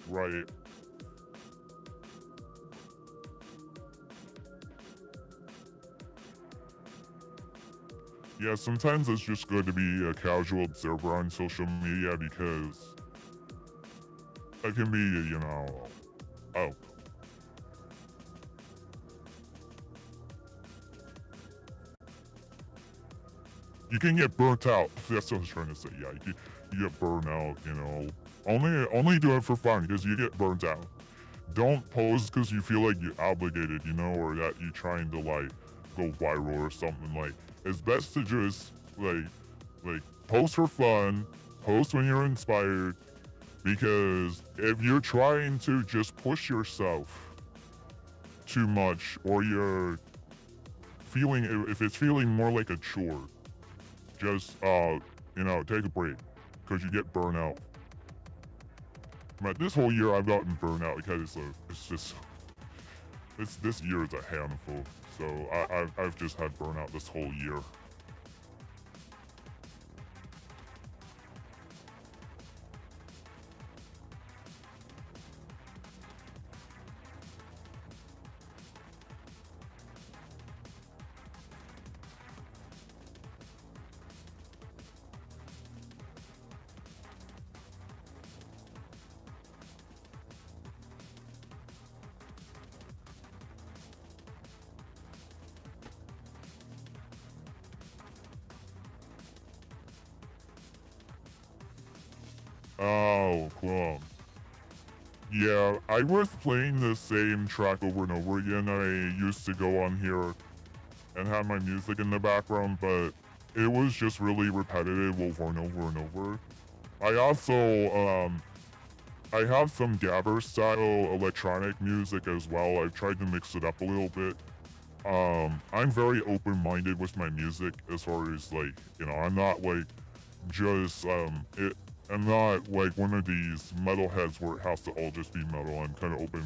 Right. Yeah, sometimes it's just good to be a casual observer on social media because it can be, you know, oh, you can get burnt out. That's what I was trying to say. Yeah, you get burnt out, you know. Only do it for fun because you get burnt out. Don't post because you feel like you're obligated, you know, or that you're trying to like go viral or something. Like, it's best to just like post for fun, post when you're inspired, because if you're trying to just push yourself too much, or you're feeling, if it's feeling more like a chore, just you know, take a break because you get burnt out. But this whole year I've gotten burnt out because it's just this year is a handful. So I've just had burnout this whole year. Oh, cool. Yeah, I was playing the same track over and over again. I used to go on here and have my music in the background, but it was just really repetitive over and over and over. I also, I have some gabber style electronic music as well. I've tried to mix it up a little bit. I'm very open-minded with my music as far as like, you know, I'm not like just, I'm not like one of these metalheads where it has to all just be metal. I'm kind of open.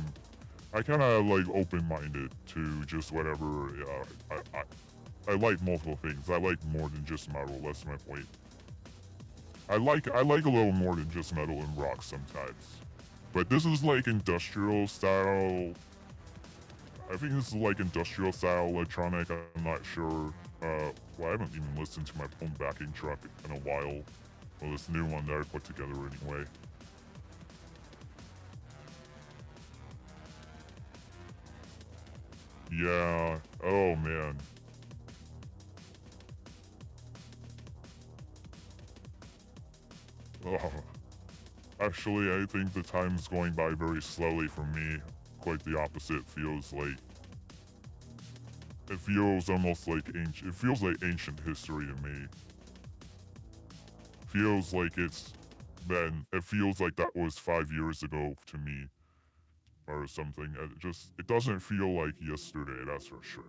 I kind of like open-minded to just whatever. I like multiple things. I like more than just metal. That's my point. I like a little more than just metal and rock sometimes. But this is like industrial style. I think this is like industrial style electronic. I'm not sure. Well, I haven't even listened to my own backing track in a while. Well, this new one that I put together anyway. Yeah. Oh man. Oh. Actually, I think the time's going by very slowly for me. Quite the opposite. Feels like it feels almost like ancient. It feels like ancient history to me. Feels like it's been. It feels like that was 5 years ago to me, or something. It doesn't feel like yesterday. That's for sure.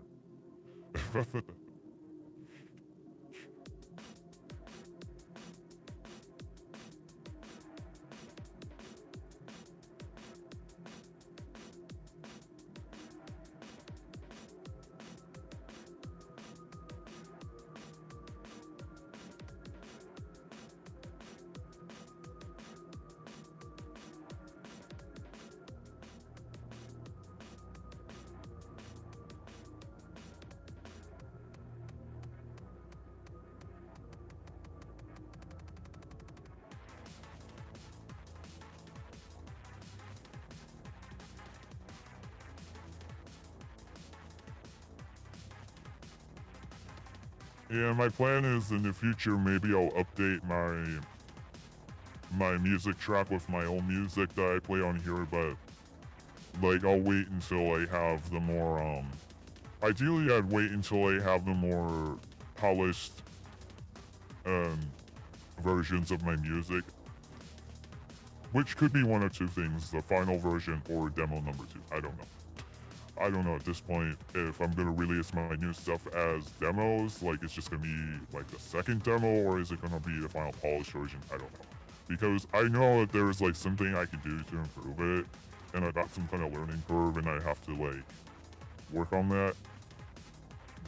And my plan is in the future, maybe I'll update my music track with my own music that I play on here, but like I'll wait until I have the more ideally I'd wait until I have the more polished um versions of my music, which could be one of two things: the final version or demo number 2. I don't know. I don't know at this point if I'm gonna release my new stuff as demos, like it's just gonna be like the second demo, or is it gonna be the final polished version? I don't know. Because I know that there's like something I can do to improve it, and I got some kind of learning curve, and I have to like work on that.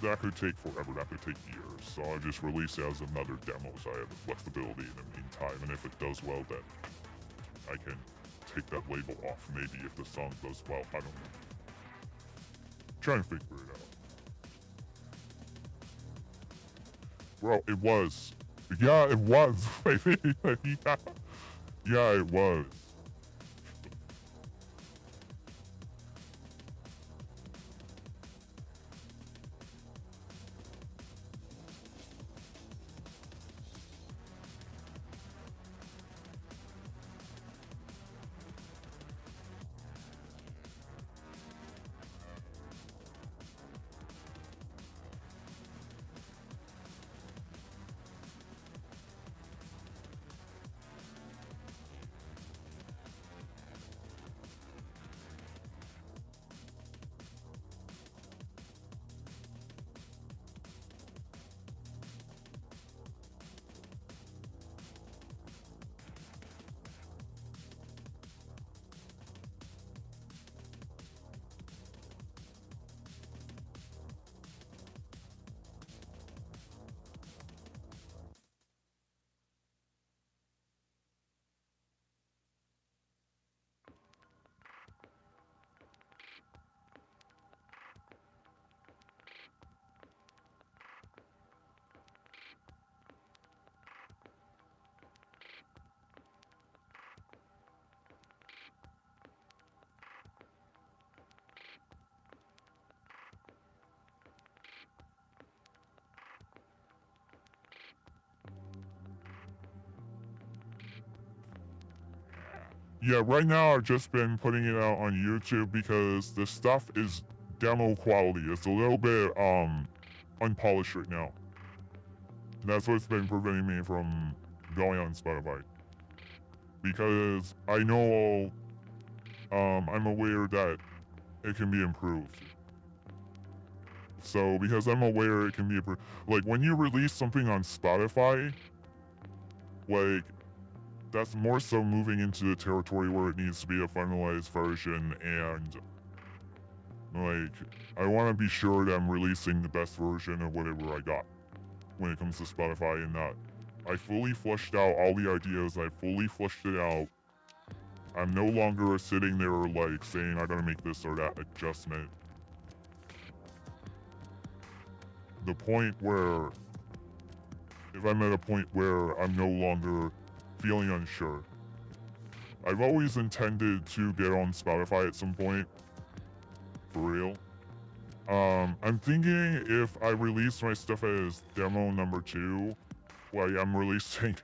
That could take forever, that could take years, so I'll just release it as another demo so I have the flexibility in the meantime, and if it does well, then I can take that label off, maybe if the song does well, I don't know. Trying to figure it out. Bro, it was. Yeah, it was. yeah. Yeah, it was. Yeah, right now I've just been putting it out on YouTube because the stuff is demo quality. It's a little bit unpolished right now. That's what's been preventing me from going on Spotify. Because I know I'm aware that it can be improved. So because I'm aware it can be improved, like when you release something on Spotify, like that's more so moving into the territory where it needs to be a finalized version, and like I want to be sure that I'm releasing the best version of whatever I got when it comes to Spotify, and that I fully fleshed out all the ideas. I fully fleshed it out. I'm no longer sitting there like saying I gotta make this or that adjustment. The point where if I'm at a point where I'm no longer feeling unsure. I've always intended to get on Spotify at some point. For real. I'm thinking if I release my stuff as demo number 2, like I'm releasing...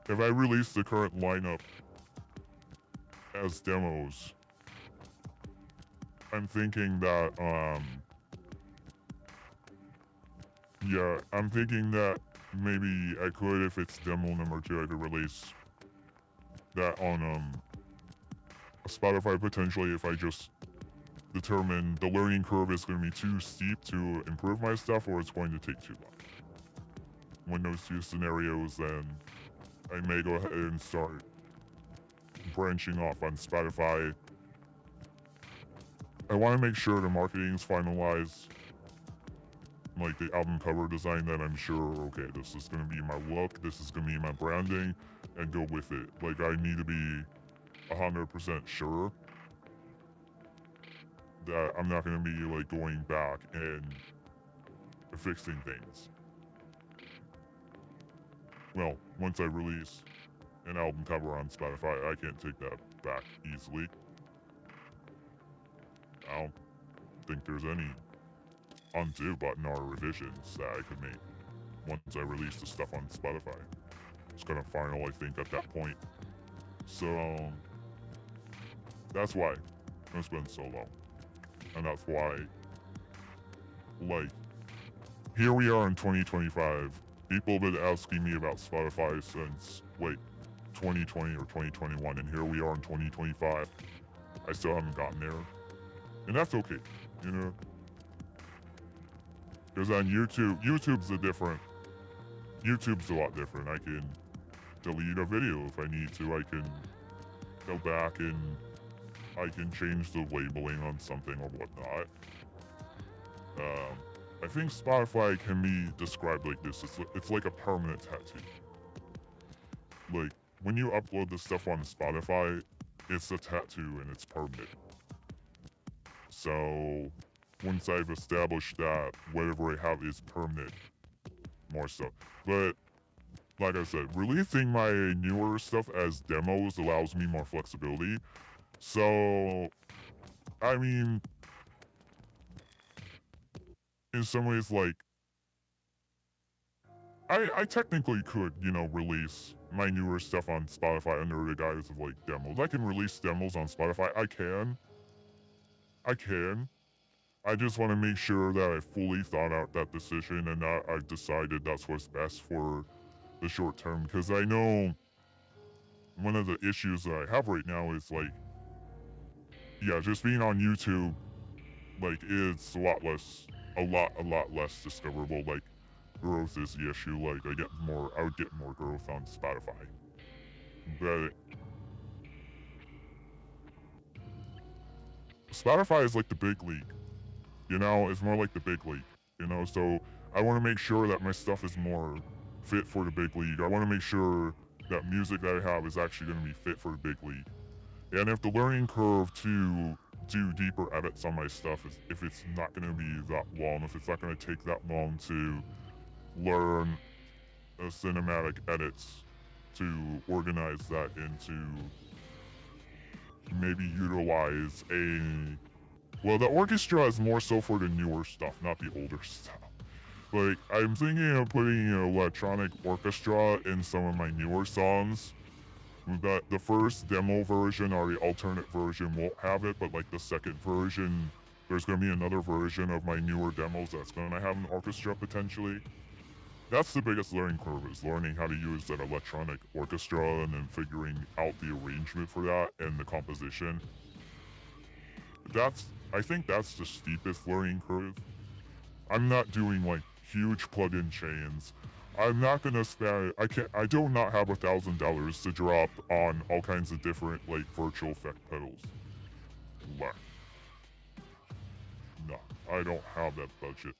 If I release the current lineup as demos, I'm thinking that, yeah, I'm thinking that maybe I could, if it's demo number 2, I could release that on, Spotify potentially if I just determine the learning curve is going to be too steep to improve my stuff, or it's going to take too long. When those two scenarios, then I may go ahead and start branching off on Spotify. I want to make sure the marketing is finalized, like the album cover design, that I'm sure, okay, this is going to be my look, this is going to be my branding, and go with it. Like I need to be 100% sure that I'm not going to be like going back and fixing things. Well, once I release an album cover on Spotify, I can't take that back easily. I don't think there's any undo button are revisions that I could make once I release the stuff on Spotify. It's kind of final, I think, at that point. So that's why it's been so long, and that's why, like, here we are in 2025. People have been asking me about Spotify since 2020 or 2021, and here we are in 2025. I still haven't gotten there, and that's okay, you know. Because on YouTube's a lot different. I can delete a video if I need to. I can go back and I can change the labeling on something or whatnot. I think Spotify can be described like this. It's like a permanent tattoo. Like, when you upload the stuff on Spotify, it's a tattoo and it's permanent. So, once I've established that whatever I have is permanent, more so. But, like I said, releasing my newer stuff as demos allows me more flexibility. So, I mean, in some ways, like, I technically could, you know, release my newer stuff on Spotify under the guise of, like, demos. I can release demos on Spotify. I can. I just want to make sure that I fully thought out that decision and that I've decided that's what's best for the short term. Because I know one of the issues that I have right now is, like, yeah, just being on YouTube, like, it's a lot less discoverable. Like, growth is the issue. Like, I would get more growth on Spotify. But Spotify is like the big league, you know? It's more like the big league, you know? So I want to make sure that my stuff is more fit for the big league. I want to make sure that music that I have is actually going to be fit for the big league. And if the learning curve to do deeper edits on my stuff if it's not going to be that long, if it's not going to take that long to learn cinematic edits, to organize that into maybe utilize well, the orchestra is more so for the newer stuff, not the older stuff. Like, I'm thinking of putting an electronic orchestra in some of my newer songs. That the first demo version or the alternate version won't have it, but like the second version, there's going to be another version of my newer demos that's going to have an orchestra potentially. That's the biggest learning curve, is learning how to use that electronic orchestra and then figuring out the arrangement for that and the composition. I think that's the steepest learning curve. I'm not doing like huge plug-in chains. I'm not gonna spend. I do not have $1,000 to drop on all kinds of different like virtual effect pedals. No, I don't have that budget.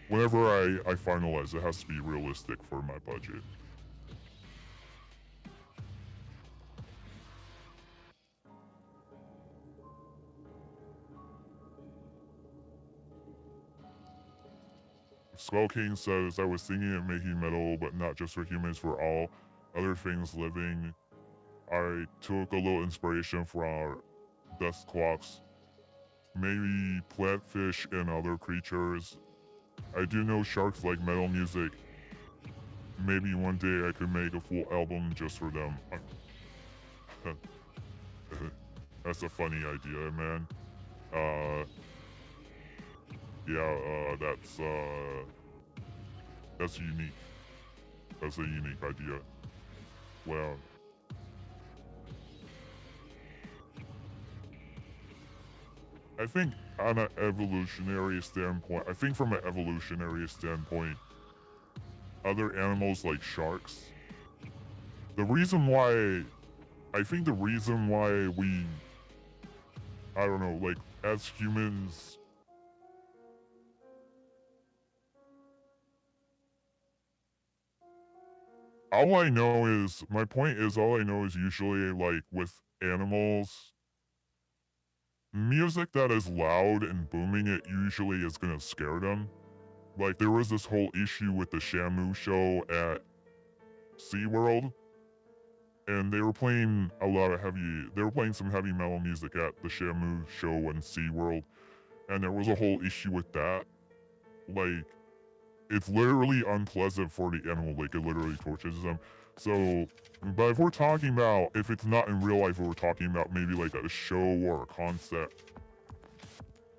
Whenever I finalize, it has to be realistic for my budget. Skull King says, I was thinking of making metal, but not just for humans, for all other things living. I took a little inspiration from our dust clocks, maybe plantfish and other creatures. I do know sharks like metal music. Maybe one day I could make a full album just for them. That's a funny idea, man. That's unique. That's a unique idea. Well, I think on an evolutionary standpoint, other animals like sharks, the reason why we, I don't know, like, as humans, all I know is usually, like, with animals, music that is loud and booming, it usually is gonna scare them. Like, there was this whole issue with the Shamu show at SeaWorld, and they were playing some heavy metal music at the Shamu show in SeaWorld, and there was a whole issue with that. Like, it's literally unpleasant for the animal, like it literally tortures them. So, but if we're talking about, if it's not in real life, we're talking about maybe like a show or a concept,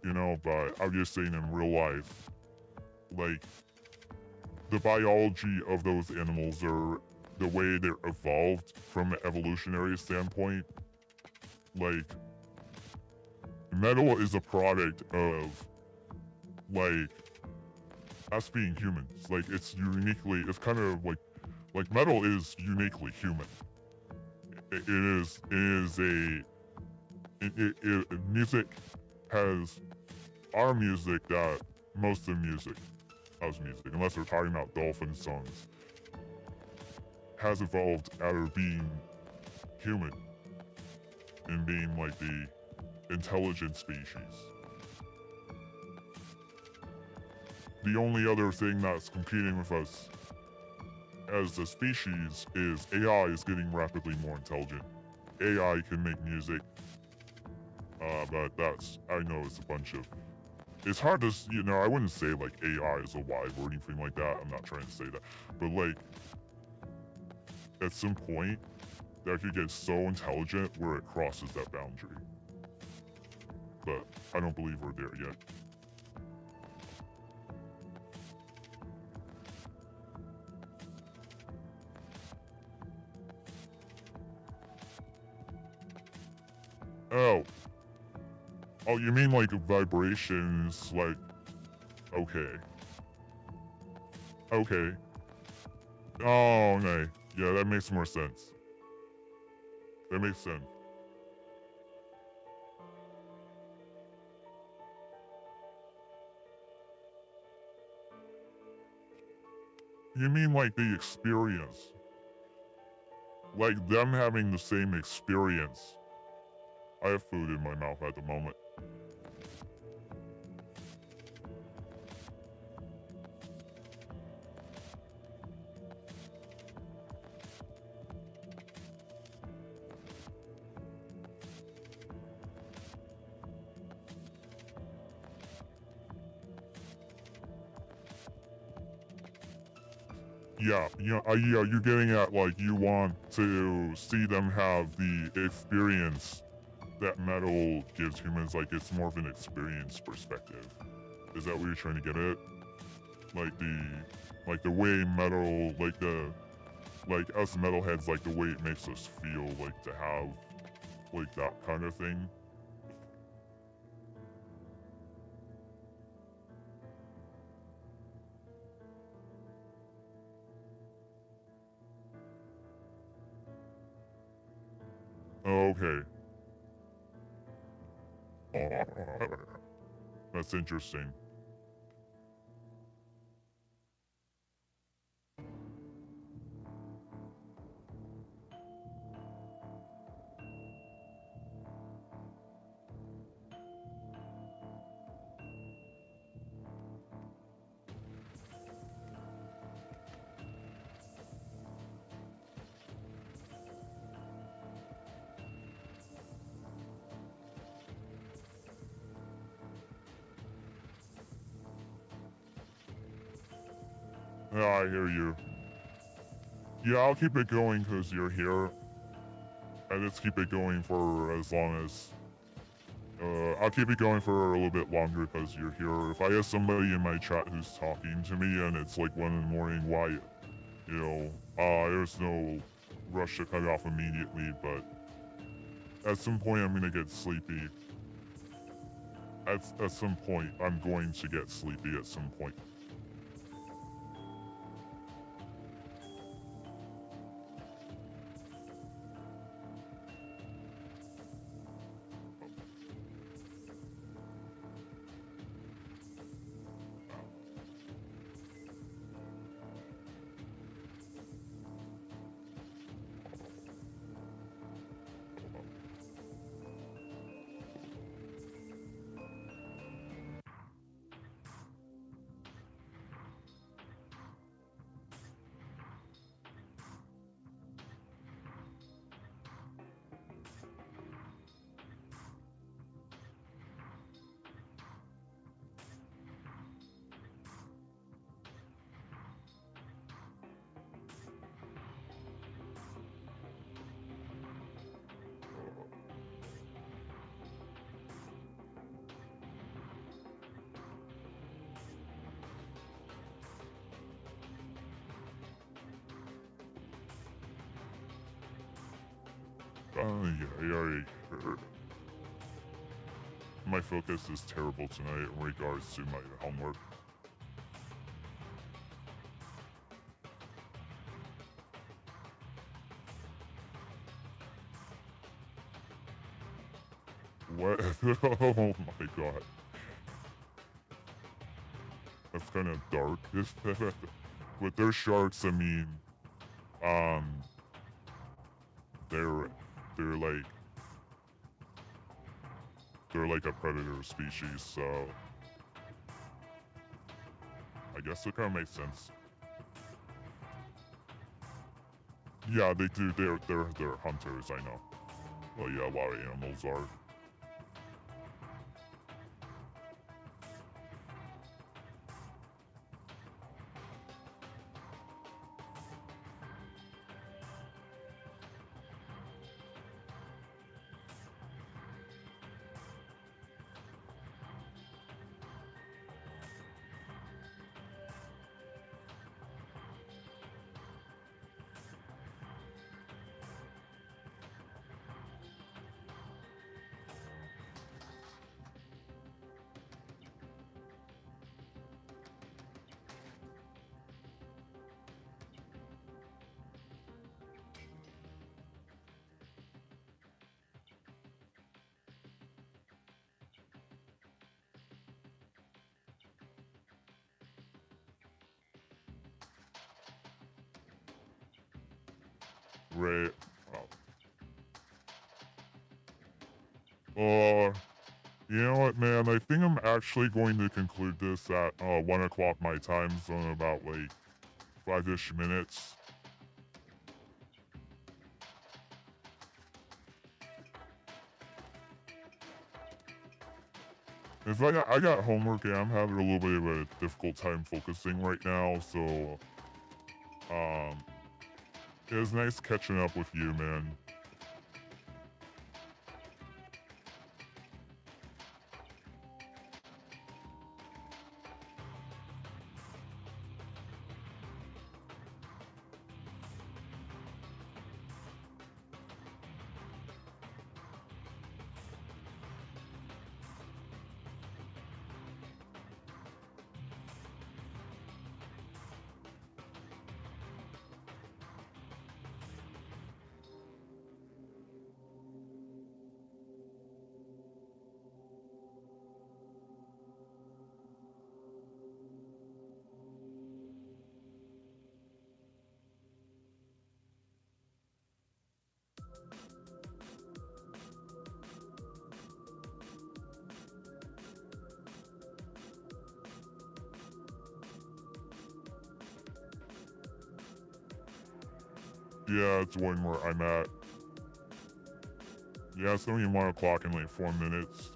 you know, but I'm just saying in real life, like, the biology of those animals are the way they're evolved from an evolutionary standpoint. Like, metal is a product of, like, us being humans. Like, it's uniquely, it's kind of like metal is uniquely human. Music has our music that most of the music, house music, unless we're talking about dolphin songs, has evolved out of being human and being like the intelligent species. The only other thing that's competing with us as a species is AI is getting rapidly more intelligent. AI can make music, but that's, I know it's a bunch of, it's hard to, you know, I wouldn't say like AI is alive or anything like that. I'm not trying to say that. But like, at some point, that could get so intelligent where it crosses that boundary. But I don't believe we're there yet. Oh. Oh, you mean like vibrations, like, okay. Okay. Oh, okay. Yeah, that makes more sense. That makes sense. You mean like the experience? Like them having the same experience? I have food in my mouth at the moment. Yeah, yeah, you're getting at like you want to see them have the experience that metal gives humans, like it's more of an experience perspective. Is that what you're trying to get at? Like the way metal, like us metalheads, like the way it makes us feel, like to have, like that kind of thing. Okay. That's interesting. Yeah, I hear you. Yeah, I'll keep it going because you're here. And let's keep it going for as long as... I'll keep it going for a little bit longer because you're here. If I have somebody in my chat who's talking to me and it's like 1 in the morning, why, you know, there's no rush to cut it off immediately, but at some point I'm gonna get sleepy. At some point, I'm going to get sleepy at some point. Yeah, I already heard. My focus is terrible tonight in regards to my homework. What? Oh my god. That's kind of dark. With their sharks, I mean, um, they're they're like they're like a predator species, so I guess it kind of makes sense. Yeah, they do. They're hunters. I know. Well, yeah, a lot of animals are. Right. Uh, you know what, man? I think I'm actually going to conclude this at 1 o'clock my time, so in about like 5-ish minutes. If I got homework and I'm having a little bit of a difficult time focusing right now, so um, it was nice catching up with you, man. Yeah, it's one where I'm at. Yeah, it's only 1 o'clock in like 4 minutes.